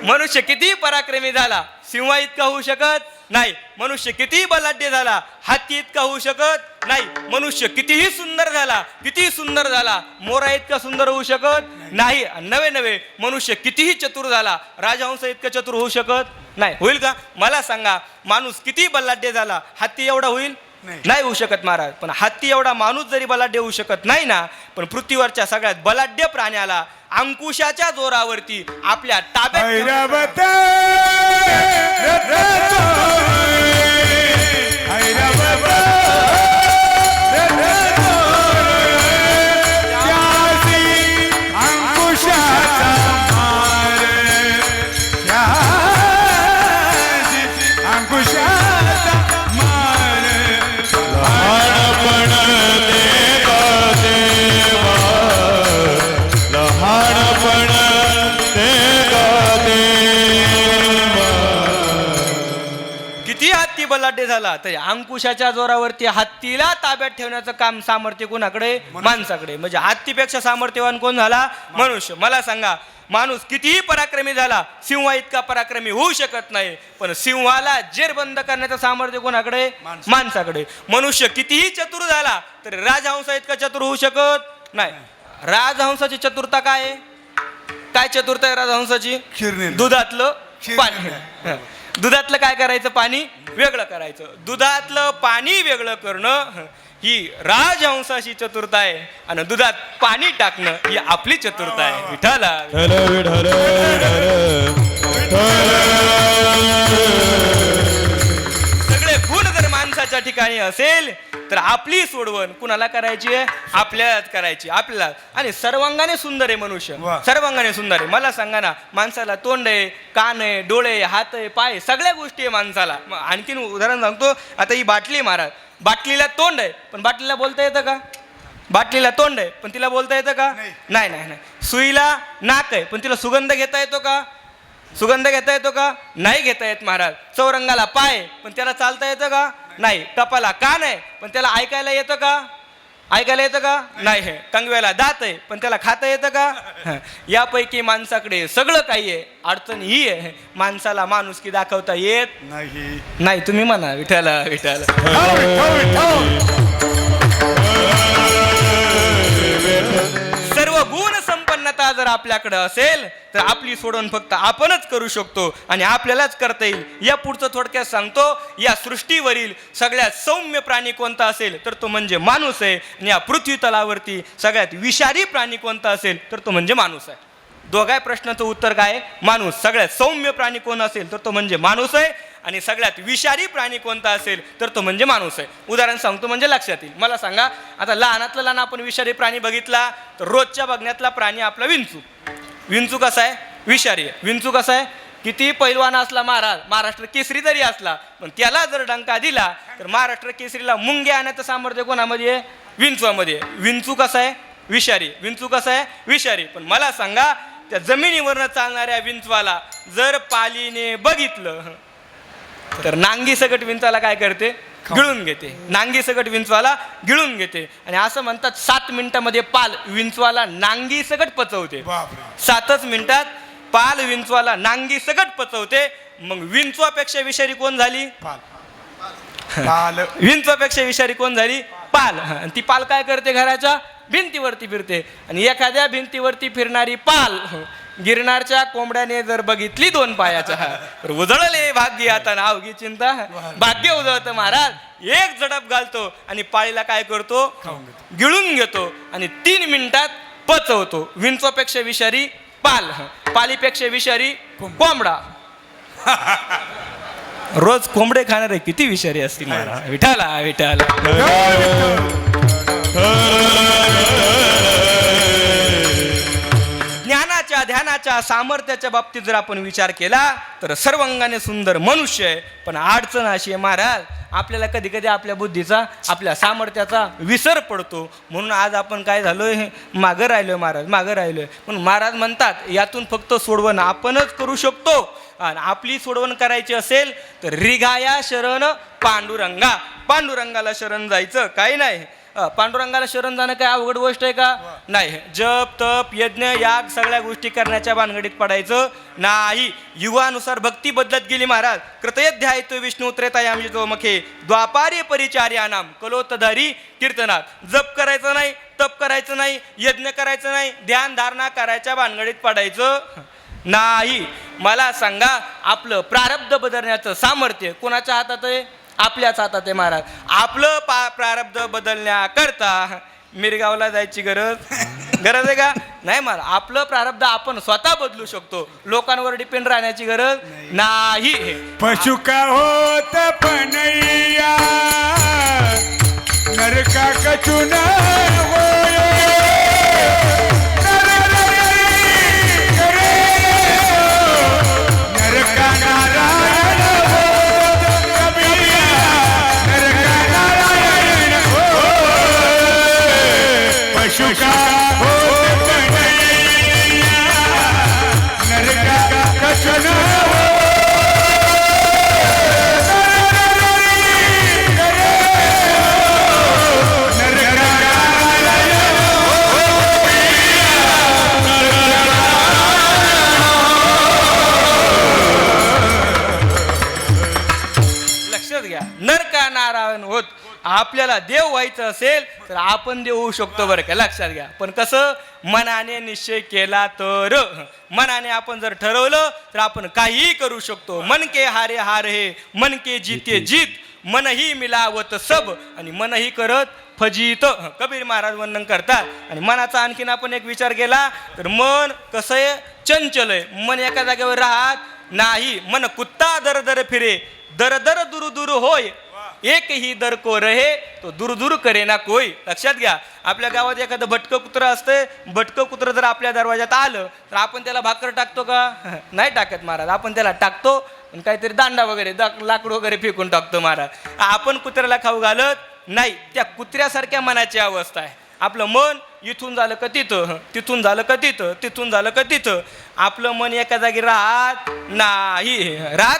मनुष्य कितीही पराक्रमी झाला सिंह इतका होऊ शकत नाही. मनुष्य कितीही बलाढ्य झाला हत्ती इतका होऊ शकत नाही. मनुष्य कितीही सुंदर झाला मोरा इतका सुंदर होऊ शकत नाही. नवे नवे मनुष्य कितीही चतुर झाला राजहंस इतका चतुर होऊ शकत नाही. होईल का? मला सांगा, माणूस किती बलाढ्य झाला हत्ती एवढा होईल? नाही होऊ शकत महाराज. पण हत्ती एवढा माणूस जरी बलाढ्य होऊ शकत नाही ना, पण पृथ्वीवरच्या सगळ्यात बलाढ्य प्राण्याला अंकुशाच्या जोरावरती आपल्या ताब्यात ऐरावत बलाढ्य झाला तर अंकुशाच्या जोरावरती हत्तीला ताब्यात ठेवण्याचं काम सामर्थ्य कोणाकडे? माणसाकडे. म्हणजे हत्तीपेक्षा सामर्थ्यवान कोण झाला? मनुष्य. मला सांगा, माणूस कितीही पराक्रमी झाला सिंह इतका पराक्रमी होऊ शकत नाही. पण सिंहाला जेरबंद करण्याचं सामर्थ्य कोणाकडे? माणसाकडे. मनुष्य कितीही चतुर झाला तर राजहंस इतका चतुर होऊ शकत नाही. राजहंसाची चतुरता काय आहे? काय चतुरता आहे राजहंसाची? दुधातलं पाणी. दुधातलं काय करायचं? पाणी वेगळं करायचं. दुधातलं पाणी वेगळं करणं ही राजहंसाची चतुरता आहे आणि दुधात पाणी टाकणं ही आपली चतुरता आहे. विठाला विठ्ठल सगळे गुण जर माणसाच्या ठिकाणी असेल तर आपली सोडवण कुणाला करायची आहे? आपल्यालाच करायची, आपल्याला. आणि सर्वांगाने सुंदर आहे मनुष्य, सर्वांगाने सुंदर आहे. मला सांगा ना, माणसाला तोंड आहे, कान आहे, डोळे आहे, हात आहे, पाय, सगळ्या गोष्टी आहे माणसाला. आणखीन उदाहरण सांगतो. आता ही बाटली आहे महाराज, बाटलीला तोंड आहे पण बाटलीला बोलता येतं का? बाटलीला तोंड आहे पण तिला बोलता येतं का? नाही नाही नाही. सुईला नाक आहे पण तिला सुगंध घेता येतो का? सुगंध घेता येतो का? नाही घेता येत महाराज. चौरंगाला पाय आहे पण त्याला चालता येतं का? नाही. टपाला कान आहे पण त्याला ऐकायला येतं का? ऐकायला येतं का? नाही. हे टंगव्याला दात आहे पण त्याला खाता येतं का? यापैकी माणसाकडे सगळं काही आहे, अडचण ही आहे माणसाला माणुसकी दाखवता येत नाही. तुम्ही म्हणा विठाला विठाला. सर्व गुण संपन्नता जर आपल्याकडे असेल तर आपली सोडवण फक्त आपणच करू शकतो आणि आपल्यालाच करता येईल. या पुढचं थोडक्यात सांगतो. या सृष्टीवरील सगळ्यात सौम्य प्राणी कोणता असेल तर तो म्हणजे माणूस आहे. आणि या पृथ्वी तलावरती सगळ्यात विषारी प्राणी कोणता असेल तर तो म्हणजे माणूस आहे. दोघाही प्रश्नाचं उत्तर काय? माणूस. सगळ्यात सौम्य प्राणी कोण असेल तर तो म्हणजे माणूस आहे आणि सगळ्यात विषारी प्राणी कोणता असेल तर तो म्हणजे माणूस आहे. उदाहरण सांगतो म्हणजे लक्षात येईल. मला सांगा, आता लहानातला लहान आपण विषारी प्राणी बघितला तर रोजच्या बघण्यातला प्राणी आपला विंचू. विंचू कसा आहे? विषारी आहे. विंचू कसा आहे? किती पैलवान असला महाराज, महाराष्ट्र केसरी जरी असला पण त्याला जर डंका दिला तर महाराष्ट्र केसरीला मुंग्या आणण्याचं सामर्थ्य कोणामध्ये आहे? विंचूमध्ये. विंचू कसा आहे? विषारी. विंचू कसा आहे? विषारी. पण मला सांगा, त्या जमिनीवरनं चालणाऱ्या विंचवाला जर पालीने बघितलं तर नांगी सकट विंचवाला काय करते? गिळून घेते. नांगी सकट विंचवाला गिळून घेते. आणि असं म्हणतात 7 मिनिटामध्ये पाल विंचवाला नांगी सकट पचवते. 7च मिनिटात पाल विंचवाला नांगी सकट पचवते. मग विंचवापेक्षा विषारी कोण झाली? विंचवापेक्षा विषारी कोण झाली? पाल. आणि ती पाल काय करते? घराच्या भिंतीवरती फिरते. आणि एखाद्या भिंतीवरती फिरणारी पाल गिरणारच्या कोंबड्याने जर बघितली 2 पायाच्या तर उजळले भाग्य. आता नावगी चिंता भाग्य उजळतं महाराज. एक झडप घालतो आणि पाळीला काय करतो? गिळून घेतो आणि 3 मिनिटात पचवतो. विंचवापेक्षा विषारी पाल, पालीपेक्षा विषारी कोंबडा. रोज कोंबडे खाणारे किती विषारी असतील महाराज. विठाला विठाला. ज्ञानाच्या ध्यानाच्या सामर्थ्याच्या बाबतीत जर आपण विचार केला तर सर्वांगाने सुंदर मनुष्य आहे. पण अडचण अशी आहे महाराज, आपल्याला कधी कधी आपल्या बुद्धीचा, आपल्या सामर्थ्याचा विसर पडतो. म्हणून आज आपण काय झालोय? मागं राहिलोय महाराज, मागं राहिलोय. म्हणून महाराज म्हणतात यातून फक्त सोडवण आपणच करू शकतो. आणि आपली सोडवण करायची असेल तर रिघाया शरण पांडुरंगा. पांडुरंगाला शरण जायचं. काही नाही. पांडुरंगाला शरण जाणं काय अवघड गोष्ट आहे का? नाही. जप तप यज्ञ याग सगळ्या गोष्टी करण्याच्या भानगडीत पडायचं नाही. युगानुसार भक्ती बदलत गेली महाराज. कृतयध्यायतो विष्णू त्रेतायाम जो मखे द्वापारी परिचार्यानाम कलोतधारी कीर्तनात. जप करायचं नाही, तप करायचं नाही, यज्ञ करायचं नाही, ध्यान धारणा करायच्या भानगडीत पडायचं नाही. मला सांगा, आपलं प्रारब्ध बदलण्याचं सामर्थ्य कोणाच्या हातात आहे? आपल्याच हातात आहे महाराज. आपलं प्रारब्ध बदलण्याकरता मिरगावला जायची गरज आहे का? नाही महाराज. आपलं प्रारब्ध आपण स्वतः बदलू शकतो. लोकांवर डिपेंड राहण्याची गरज नाही. पशु का होत पनैया नरका कचुन नरका नारायण होत. आपल्याला देव व्हायचं असेल तर आपण देव होऊ शकतो बरं का, लक्षात घ्या. पण कसं? मनाने निश्चय केला तर. मनाने आपण जर ठरवलं तर आपण काहीही करू शकतो. मन के हारे हार हे, मन के जीते जीत. मनही मिलावत सब आणि मनही करत फजित. कबीर महाराज वर्णन करतात. आणि मनाचा आणखीन आपण एक विचार केला तर मन कसं आहे, चंचल आहे. मन एका जागेवर राहत नाही. मन कुत्ता दर दर फिरे, दर दर दूर दूर होय, एक ही दर को रहे तो दूर दूर करे ना कोई. लक्षात घ्या, आपल्या गावात एखादं भटकं कुत्रं असतंय. भटकं कुत्रं जर आपल्या दरवाजात आलं तर आपण त्याला भाकर टाकतो का? नाही टाकत महाराज. आपण त्याला टाकतो आणि काहीतरी दांडा वगैरे लाकूड वगैरे फेकून टाकतो महाराज. आपण कुत्र्याला खाऊ घालत नाही. त्या कुत्र्यासारख्या मनाची अवस्था आहे. आपलं मन इथून झालं का तिथं, तिथून झालं का तिथं, तिथून झालं का तिथं. आपलं मन एका जागी राहत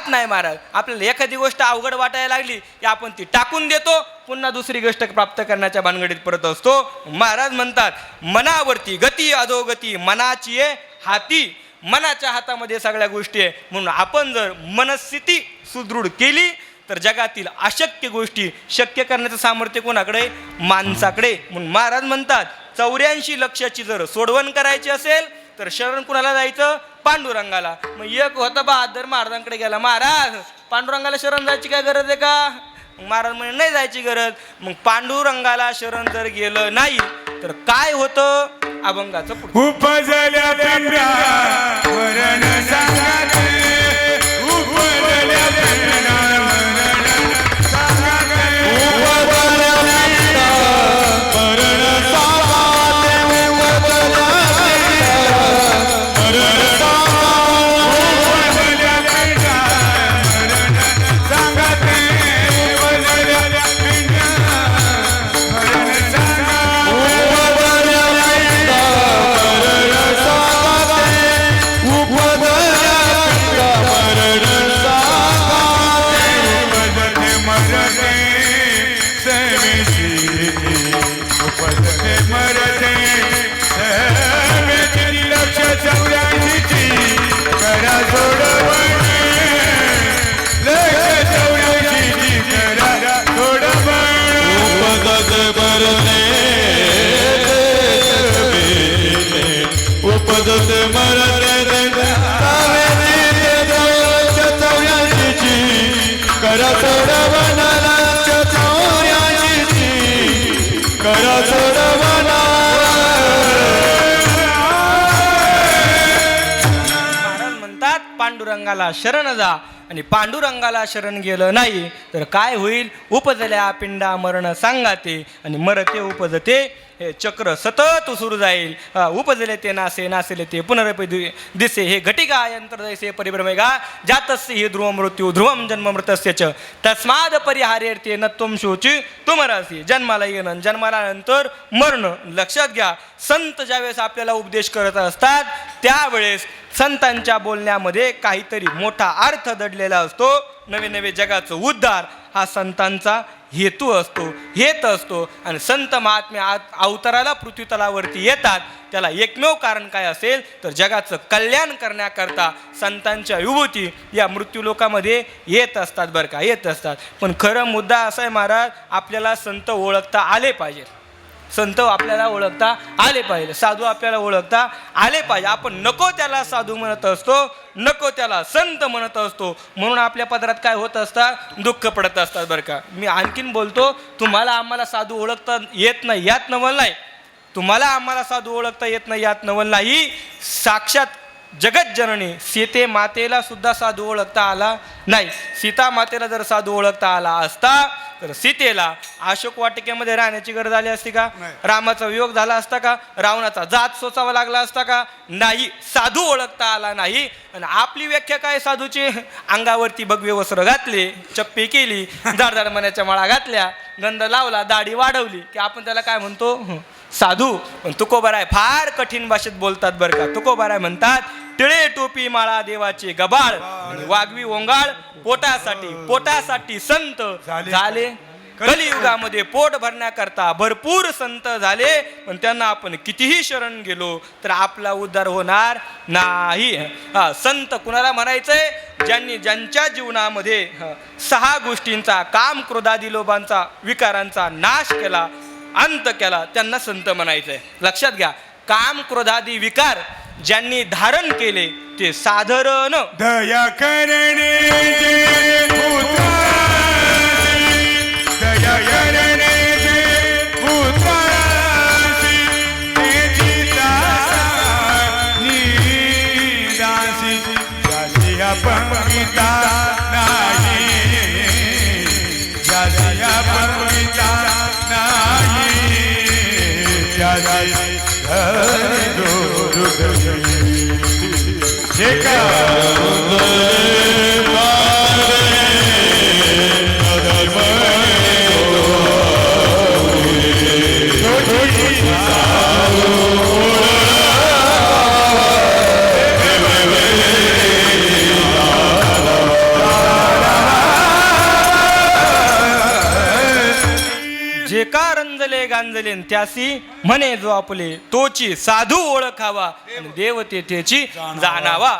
नाही महाराज. आपल्याला एखादी गोष्ट अवघड वाटायला लागली की आपण ती टाकून देतो, पुन्हा दुसरी गोष्ट प्राप्त करण्याच्या भानगडीत परत असतो. महाराज म्हणतात मनावरती गती अधोगती मनाची आहे हाती. मनाच्या हातामध्ये सगळ्या गोष्टी आहे. म्हणून आपण जर मनस्थिती सुदृढ केली तर जगातील अशक्य गोष्टी शक्य करण्याचं सामर्थ्य कोणाकडे? माणसाकडे. म्हणून महाराज म्हणतात 84 लक्षाची जर सोडवण करायची असेल तर शरण कुणाला जायचं? पांडुरंगाला. मग एक होता बहादर महाराजांकडे गेला, महाराज पांडुरंगाला शरण जायची काय गरज आहे का? महाराज म्हणे नाही जायची गरज. मग पांडुरंगाला शरण जर गेलं नाही तर काय होतं? अभंगाचं पुढं. उपजल्या पिंडा मरण सांगाते, उपजल्या पिंडा मरण सांगाते, उपजल्या पिंडा मरण सांगाते, उपजल्या पिंडा मरण सांगाते, उपजल्या पिंडा मरण सांगाते, उपजल्या पिंडा मरण सांगाते, उपजल्या पिंडा मरण सांगाते, उपजते मरते समेची, उपजते मरते समेची. लक्ष 84ची करा सोडवण, लक्ष 84ची करा सोडवण. उपजते मरणे उपजते मरणे करा सोडवना, लक्ष 84ची करा सोडवना. महाराज म्हणतात पांडुरंगाला शरण जा. आणि पांडुरंगाला शरण गेलं नाही तर काय होईल? उपजल्या पिंडा मरण सांगाते. आणि मरते उपजते हे चक्र सतत सुरू जाईल. उपजले ते नासे, नासेले ते पुनरपि दिसे, हे घटिका यंत्र जैसे परिभ्रमेगा जातस्य हि ध्रुव मृत्यू ध्रुवम जन्म मृतस्य च तस्माद परिहार्यते न त्वं शोची तुमरसी. जन्माला येणं, जन्माला नंतर मरण. लक्षात घ्या, संत ज्यावेळेस आपल्याला उपदेश करत असतात त्यावेळेस संतांच्या बोलण्यामध्ये काहीतरी मोठा अर्थ दडलेला असतो. नवे नवे जगाचं उद्धार हा संतांचा हेतू असतो, हेत असतो. आणि संत महात्मे अवताराला पृथ्वीतलावरती येतात त्याला एकमेव कारण काय असेल तर जगाचं कल्याण करण्याकरता संतांच्या विभूती या मृत्यूलोकामध्ये येत असतात बरं का, येत असतात. पण खरं मुद्दा असा आहे महाराज, आपल्याला संत ओळखता आले पाहिजे. संत आपल्याला ओळखता आले पाहिजे, साधू आपल्याला ओळखता आले पाहिजे. आपण नको त्याला साधू म्हणत असतो, नको त्याला संत म्हणत असतो. म्हणून आपल्या पदरात काय होत असतात? दुःख पडत असतात बरं का. मी आणखीन बोलतो, तुम्हाला आम्हाला साधू ओळखता येत नाही यात नवल नाही. तुम्हाला आम्हाला साधू ओळखता येत नाही यात नवल नाही. साक्षात जगत जननी सीते मातेला सुद्धा साधू ओळखता आला नाही. सीता मातेला जर साधू ओळखता आला असता तर सीतेला अशोक वाटिकेमध्ये राहण्याची गरज आली असती का? रामाचा वियोग झाला असता का? रावणाचा जात सोसावा लागला असता का? नाही. साधू ओळखता आला नाही. आणि आपली व्याख्या काय साधूची? अंगावरती भगवे वस्त्र घातले, चप्पी केली, जाड जाड मण्याच्या माळा घातल्या, गंध लावला, दाढी वाढवली की आपण त्याला काय म्हणतो? साधू. पण तुकोबाराय फार कठीण भाषेत बोलतात बरं का. तुकोबाराय म्हणतात टिळे टोपी माळा देवाचे गबाळ आणि वागवी ओंगाळ पोटासाठी. पोटासाठी संत झाले कलियुगामध्ये, पोट भरण्याकरता भरपूर संत झाले. पण त्यांना आपण कितीही शरण गेलो तर आपला उद्धार होणार नाही. संत कुणाला म्हणायचंय? ज्यांच्या जीवनामध्ये 6 गोष्टींचा, काम क्रोधादी लोभांचा विकारांचा नाश केला, अंत केला, त्यांना संत म्हणायचंय. लक्षात घ्या, काम क्रोधादी विकार ज्यांनी धारण केले ते साधारण दया करणे जे पुत्रासी, जे का जे का रंजले गांजले त्यासी म्हणे जो आपले तोची साधू ओळखावा आणि देवतेची जाणावा.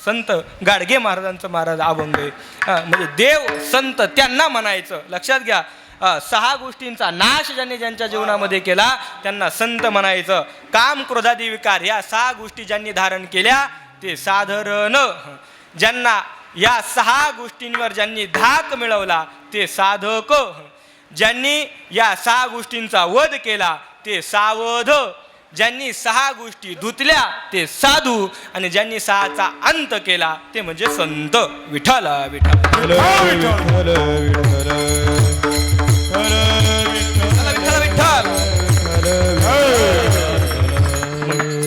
संत गाडगे महाराजांचं अभंग आहे. म्हणजे देव संत त्यांना म्हणायचं. लक्षात घ्या, 6 गोष्टींचा नाश ज्यांनी ज्यांच्या जीवनामध्ये केला त्यांना संत म्हणायचं. काम क्रोधादी विकार या 6 गोष्टी ज्यांनी धारण केल्या ते साधारण. ज्यांना या 6 गोष्टींवर ज्यांनी धाक मिळवला ते साधक. ज्यांनी या 6 गोष्टींचा वध केला ते सावध. ज्यांनी 6 गोष्टी धुतल्या ते साधू. आणि ज्यांनी 6चा अंत केला ते म्हणजे संत. विठ्ठला विठ्ठल विठ्ठल विठ्ठल.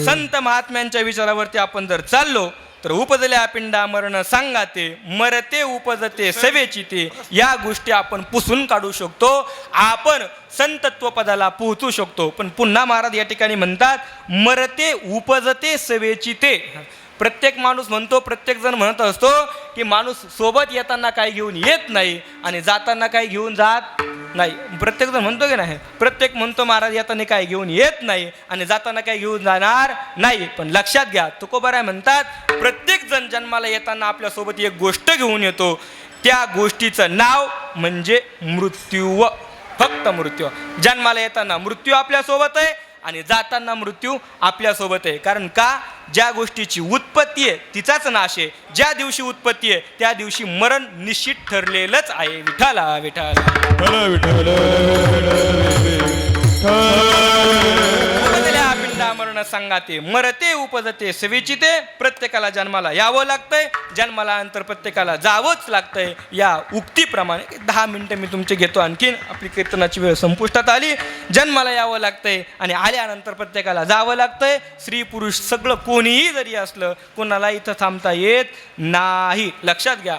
संत महात्म्यांच्या विचारावरती आपण जर चाललो तर उपजल्या पिंडा मरण सांगाते मरते उपजते सेवेची ते. या गोष्टी आपण पुसून काढू शकतो. आपण संतत्व पदाला पोहोचू शकतो. पण पुन्हा महाराज या ठिकाणी म्हणतात मरते उपजते सेवेची ते. प्रत्येक माणूस म्हणतो, प्रत्येक जण म्हणत असतो की माणूस सोबत येताना काही घेऊन येत नाही आणि जाताना काही घेऊन जात नाही. प्रत्येक जण म्हणतो की नाही? प्रत्येक म्हणतो महाराज येताना काही घेऊन येत नाही आणि जाताना काही घेऊन जाणार नाही. पण लक्षात घ्या, तुकोबाराय म्हणतात प्रत्येक जण जन्माला येताना आपल्यासोबत एक गोष्ट घेऊन येतो. त्या गोष्टीचं नाव म्हणजे मृत्यू. फक्त मृत्यू. जन्माला येताना मृत्यू आपल्यासोबत आहे आणि जाताना मृत्यू आपल्यासोबत आहे. कारण का? ज्या गोष्टीची उत्पत्ती आहे तिचाच नाश आहे. ज्या दिवशी उत्पत्ती आहे त्या दिवशी मरण निश्चित ठरलेलंच आहे. विठ्ठला विठ्ठला उपजल्या पिंडा मरण सांगाते मरते उपजते सेवेची ते. प्रत्येकाला जन्माला यावं लागतंय. जन्माला नंतर प्रत्येकाला जावंच लागतंय. या उक्तीप्रमाणे 10 मिनिटं मी तुमचे घेतो. आणखीन आपली कीर्तनाची वेळ संपुष्टात आली. जन्माला यावं लागतंय आणि आल्यानंतर प्रत्येकाला जावं लागतंय. स्त्री पुरुष सगळं कोणीही जरी असलं कोणाला इथं थांबता येत नाही. लक्षात घ्या.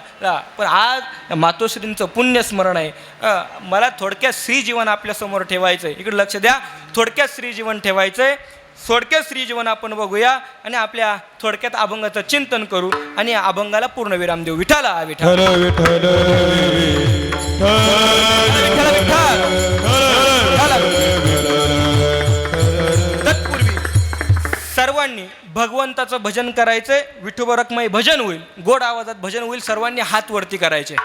पण आज मातोश्रींचं पुण्यस्मरण आहे. मला थोडक्यात श्रीजीवन आपल्यासमोर ठेवायचं आहे. इकडे लक्ष द्या. थोडक्यात श्रीजीवन ठेवायचं आहे. थोडक्यात श्रीजीवन आपण बघूया आणि आपल्या थोडक्यात अभंगाचं चिंतन करू आणि या अभंगाला पूर्णविराम देऊ. विठ्ठला विठ्ठल तत्पूर्वी सर्वांनी भगवंताचं भजन करायचंय. विठोबरकमय भजन होईल. गोड आवाजात भजन होईल. सर्वांनी हात वरती करायचे.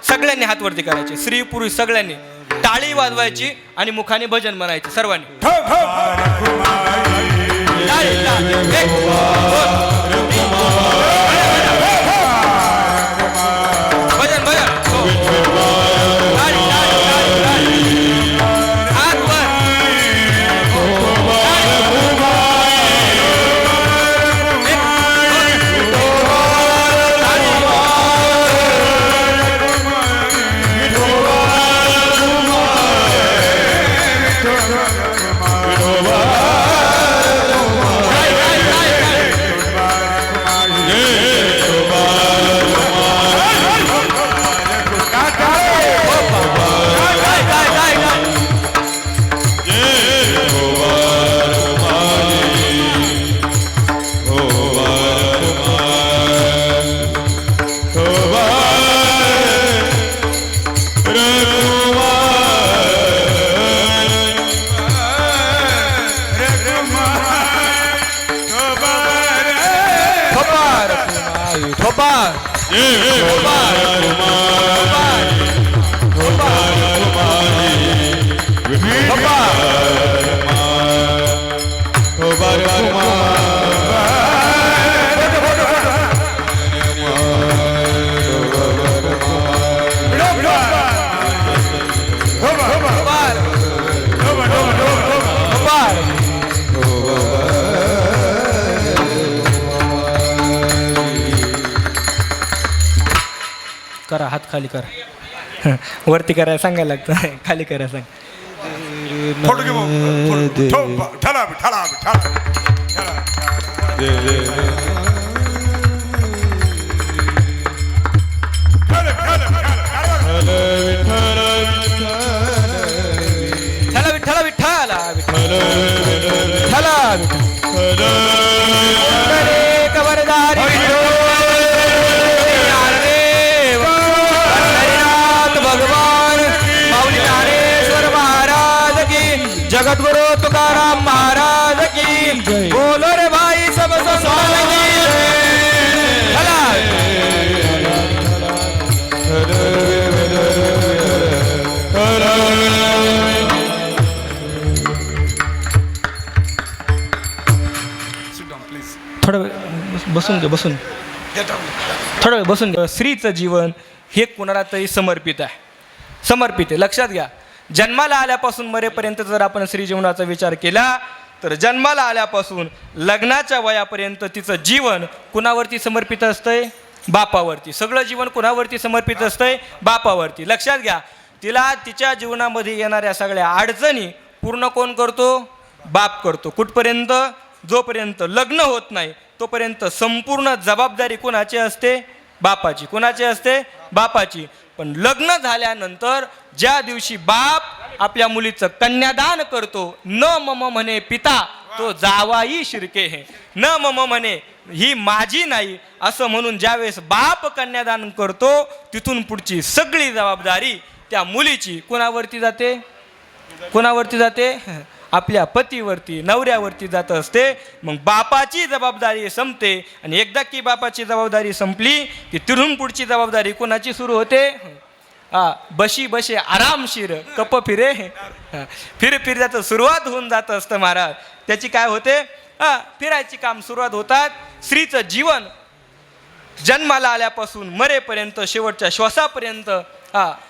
सगळ्यांनी हात वरती करायचे. स्त्री पुरुष सगळ्यांनी टाळी वाजवायची आणि मुखाने भजन म्हणायचे. सर्वांनी भजन भजन हात वर. करा हात खाली करा. वरती करायला सांगायला लागतं. खाली करा सांग. फोटो घे भाऊ, फोटो. ठेव, ठेला, ठेला, ठेला. ठेला, ठेला, ठेला. विठ्ठला विठ्ठला विठ्ठला विठ्ठला विठ्ठला कवरदारी ज्ञानदेव पंढरीनाथ भगवान माऊली ज्ञानेश्वर महाराज की जगद्गुरु तुकाराम महाराज की बोलो रे भाई सब संसार की चला थोडा वेळ बसून घ्या बसून थोडा वेळ बसून घ्या. स्त्रीचं जीवन हे कुणाला तरी समर्पित आहे, समर्पित आहे. लक्षात घ्या, जन्माला आल्यापासून मरेपर्यंत जर आपण स्त्री जीवनाचा विचार केला तर जन्माला आल्यापासून लग्नाच्या वयापर्यंत तिचं जीवन कुणावरती समर्पित असतंय? बापावरती. सगळं जीवन कुणावरती समर्पित असतंय? बापावरती. लक्षात घ्या, तिला तिच्या जीवनामध्ये येणाऱ्या सगळ्या अडचणी पूर्ण कोण करतो? बाप करतो. कुठपर्यंत? जोपर्यंत लग्न होत नाही तोपर्यंत संपूर्ण जबाबदारी कोणाची असते? बापाची. कोणाची असते? बापाची. पण लग्न झाल्यानंतर ज्या दिवशी बाप आपल्या मुलीचं कन्यादान करतो, न मम म्हणे पिता तो जावाई शिरके हे, न मम म्हणे ही माझी नाही असं म्हणून ज्यावेळेस बाप कन्यादान करतो तिथून पुढची सगळी जबाबदारी त्या मुलीची कोणावरती जाते? कोणावरती जाते? आपल्या पतीवरती, नवऱ्यावरती जात असते. मग बापाची जबाबदारी संपते आणि एकदा की बापाची जबाबदारी संपली की तिथून पुढची जबाबदारी कोणाची सुरू होते? बशी बशे आरामशीर कप फिरे फिर फिरण्याचं सुरुवात होऊन जात असतं महाराज. त्याची काय होते? फिरायची काम सुरुवात होतात. स्त्रीचं जीवन जन्माला आल्यापासून मरेपर्यंत शेवटच्या श्वासापर्यंत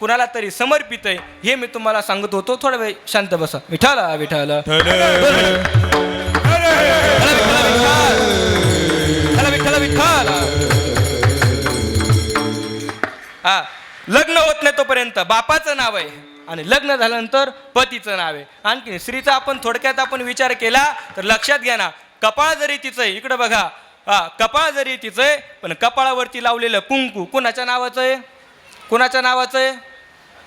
कुणाला तरी समर्पित आहे हे मी तुम्हाला सांगत होतो. थोडा वेळ शांत बसा. विठाला विठाला विठाला विठाला. लग्न होत नाही तोपर्यंत बापाचं नाव आहे आणि लग्न झाल्यानंतर पतीचं नाव आहे. आणखी स्त्रीचा आपण थोडक्यात आपण विचार केला तर लक्षात घ्या ना, कपाळ जरी तिचं आहे, इकडं बघा, कपाळ जरी तिचं आहे पण कपाळावरती लावलेलं कुंकू कोणाच्या नावाचं आहे? कोणाच्या नावाचं आहे?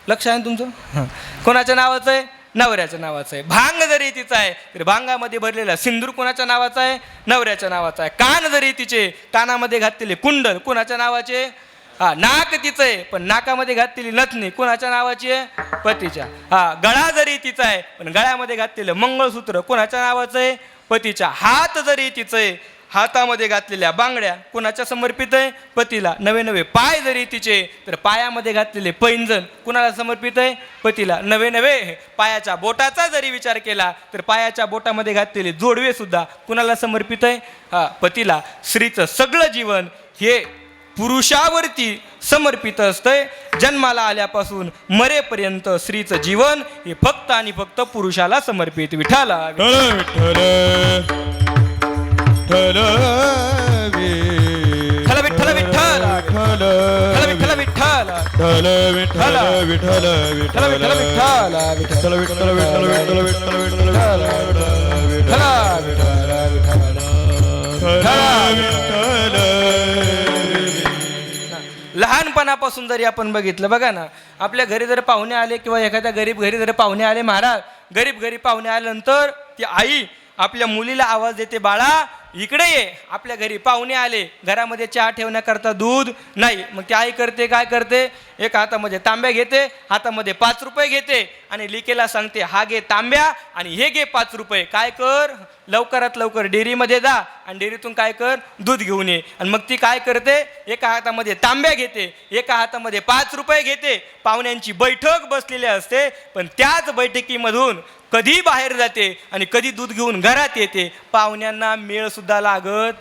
लक्ष आहे तुमचं? कोणाच्या नावाचं आहे? नवऱ्याच्या नावाचं आहे. भांग जरी तिचा आहे तर भांगामध्ये भरलेला सिंदूर कोणाच्या नावाचा आहे? नवऱ्याच्या नावाचा आहे. कान जरी तिचे, कानामध्ये घातलेले कुंडल कोणाच्या नावाचे? नाक तिचं आहे पण नाकामध्ये घातलेली नथनी कोणाच्या नावाची आहे? पतीच्या. गळा जरी तिचा आहे पण गळ्यामध्ये घातलेलं मंगळसूत्र कोणाच्या नावाचं आहे? पतीच्या. हात जरी तिचं आहे, हातामध्ये घातलेल्या बांगड्या कोणाच्या समर्पित आहे? पतीला. नवे नवे पाय जरी तिचे तर पायामध्ये घातलेले पैंजण कुणाला समर्पित आहे? पतीला. नवे नवे पायाच्या बोटाचा जरी विचार केला तर पायाच्या बोटामध्ये घातलेले जोडवे सुद्धा कुणाला समर्पित आहे? पतीला. स्त्रीचं सगळं जीवन हे पुरुषावरती समर्पित असतंय. जन्माला आल्यापासून मरेपर्यंत स्त्रीचं जीवन हे फक्त आणि फक्त पुरुषाला समर्पित. विठाला विठ्ठल विठ्ठल विठ्ठल विठ्ठल लहानपणापासून जरी आपण बघितलं, बघा ना, आपल्या घरी जर पाहुणे आले किंवा एखाद्या गरीब घरी जर पाहुणे आले महाराज, गरीब घरी पाहुणे आल्यानंतर ती आई आपल्या मुलीला आवाज देते, बाळा इकडे ये. आपल्या घरी पाहुणे आले, घरामध्ये चहा ठेवण्याकरता दूध नाही, मग ती आई करते काय करते? एक हातामध्ये तांब्या घेते, हातामध्ये 5 रुपये घेते आणि लिकेला सांगते, हा घे तांब्या आणि हे घे 5 रुपये. काय कर? लवकरात लवकर डेअरीमध्ये जा आणि डेअरीतून काय कर? दूध घेऊन ये. आणि मग ती काय करते? एका हातामध्ये तांब्या घेते, एका हातामध्ये 5 रुपये घेते. पाहुण्यांची बैठक बसलेली असते पण त्याच बैठकीमधून कधी बाहेर जाते आणि कधी दूध घेऊन घरात येते. पाहुण्यांना मेळ सुद्धा लागत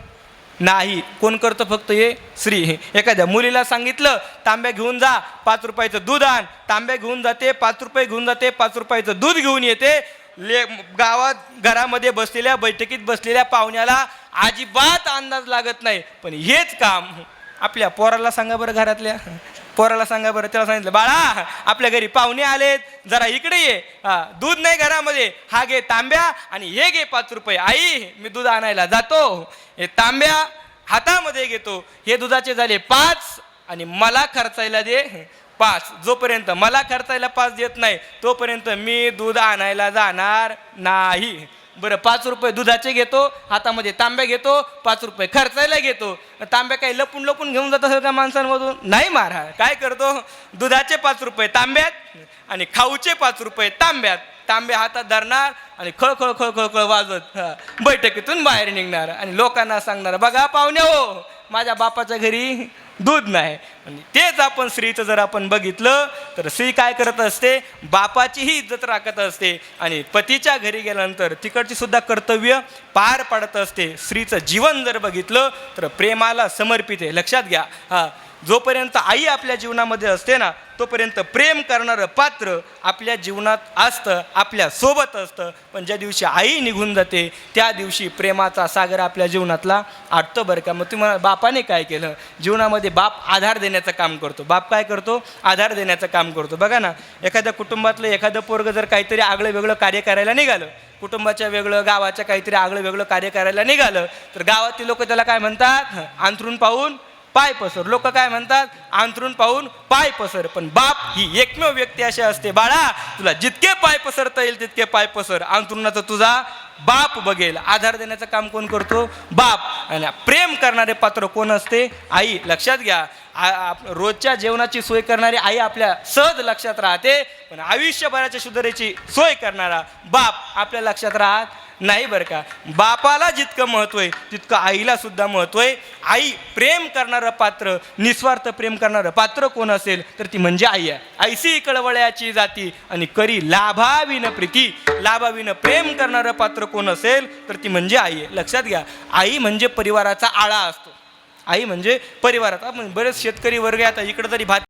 नाही. कोण करतं? फक्त हे स्त्री. एखाद्या मुलीला सांगितलं तांब्या घेऊन जा, 5 रुपयाचं दूध आण, तांब्या घेऊन जाते, 5 रुपये घेऊन जाते, 5 रुपयाचं दूध घेऊन येते. गावात घरामध्ये बसलेल्या बैठकीत बसलेल्या पाहुण्याला अजिबात अंदाज लागत नाही. पण हेच काम आपल्या पोराला सांगा बरं, घरातल्या पोराला सांगा बरं, त्याला सांगितलं बाळा आपल्या घरी पाहुणे आलेत, जरा इकडे ये. दूध नाही घरामध्ये, हा घे तांब्या आणि हे घे 5 रुपये. आई मी दूध आणायला जातो. हे तांब्या हातामध्ये घेतो, हे दुधाचे झाले 5 आणि मला खर्चायला दे 5. जोपर्यंत मला खर्चायला 5 देत नाही तोपर्यंत मी दूध आणायला जाणार नाही. बरं 5 रुपये दुधाचे घेतो, हातामध्ये तांब्या घेतो, 5 रुपये खर्चायला घेतो. तांब्या काही लपून लपून घेऊन जात असेल का माणसांमधून? नाही महाराज. काय करतो, दुधाचे 5 रुपये तांब्यात आणि खाऊचे 5 रुपये तांब्यात. तांबे हातात धरणार आणि खळ खळ खळ खळ खळ वाजत बैठकीतून बाहेर निघणार आणि लोकांना सांगणार बघा पाहुणे हो, माझ्या बापाच्या घरी दूध नाही. आणि तेच आपण स्त्रीचं जर आपण बघितलं तर स्त्री काय करत असते, बापाचीही इज्जत राखत असते आणि पतीच्या घरी गेल्यानंतर तिकडची सुद्धा कर्तव्य पार पाडत असते. स्त्रीचं जीवन जर बघितलं तर प्रेमाला समर्पित आहे. लक्षात घ्या, जोपर्यंत आई आपल्या जीवनामध्ये असते ना तोपर्यंत प्रेम करणारं पात्र आपल्या जीवनात असतं, आपल्या सोबत असतं. पण ज्या दिवशी आई निघून जाते त्या दिवशी प्रेमाचा सागर आपल्या जीवनातला आटतो बरं का. मग तुम्हाला बापाने काय केलं, जीवनामध्ये बाप आधार देण्याचं काम करतो. बाप काय करतो, आधार देण्याचं काम करतो. बघा ना, एखाद्या कुटुंबातलं एखादं पोरगं जर काहीतरी आगळं वेगळं कार्य करायला निघालं, कुटुंबाच्या वेगळं गावाच्या काहीतरी आगळं वेगळं कार्य करायला निघालं तर गावातील लोक त्याला काय म्हणतात, अंथरूण पाहून पाय पसर. लोक काय म्हणतात, अंथरूण पाहून पाय पसर. पण बाप ही एकमेव व्यक्ती अशी असते, बाळा तुला जितके पाय पसरता येईल तितके पाय पसर, अंथरुणाचा तुझा बाप बघेल. आधार देण्याचं काम कोण करतो, बाप. आणि प्रेम करणारे पात्र कोण असते, आई. लक्षात घ्या, रोजच्या जेवणाची सोय करणारी आई आपल्या सहज लक्षात राहते, पण आयुष्यभराच्या सुधारेची सोय करणारा बाप आपल्या लक्षात राहत नाही बरं का. बापाला जितकं महत्त्व आहे तितकं आईला सुद्धा महत्त्व आहे. आई प्रेम करणारं पात्र, निस्वार्थ प्रेम करणारं पात्र कोण असेल तर ती म्हणजे आई आहे. ऐसी कळवळ्याची जाती आणि करी लाभाविन प्रीती. लाभाविन प्रेम करणारं पात्र कोण असेल तर ती म्हणजे आई आहे. लक्षात घ्या, आई म्हणजे परिवाराचा आळा असतो. आई म्हणजे परिवारात. आपण बरेच शेतकरी वर्ग आता इकडं तरी भात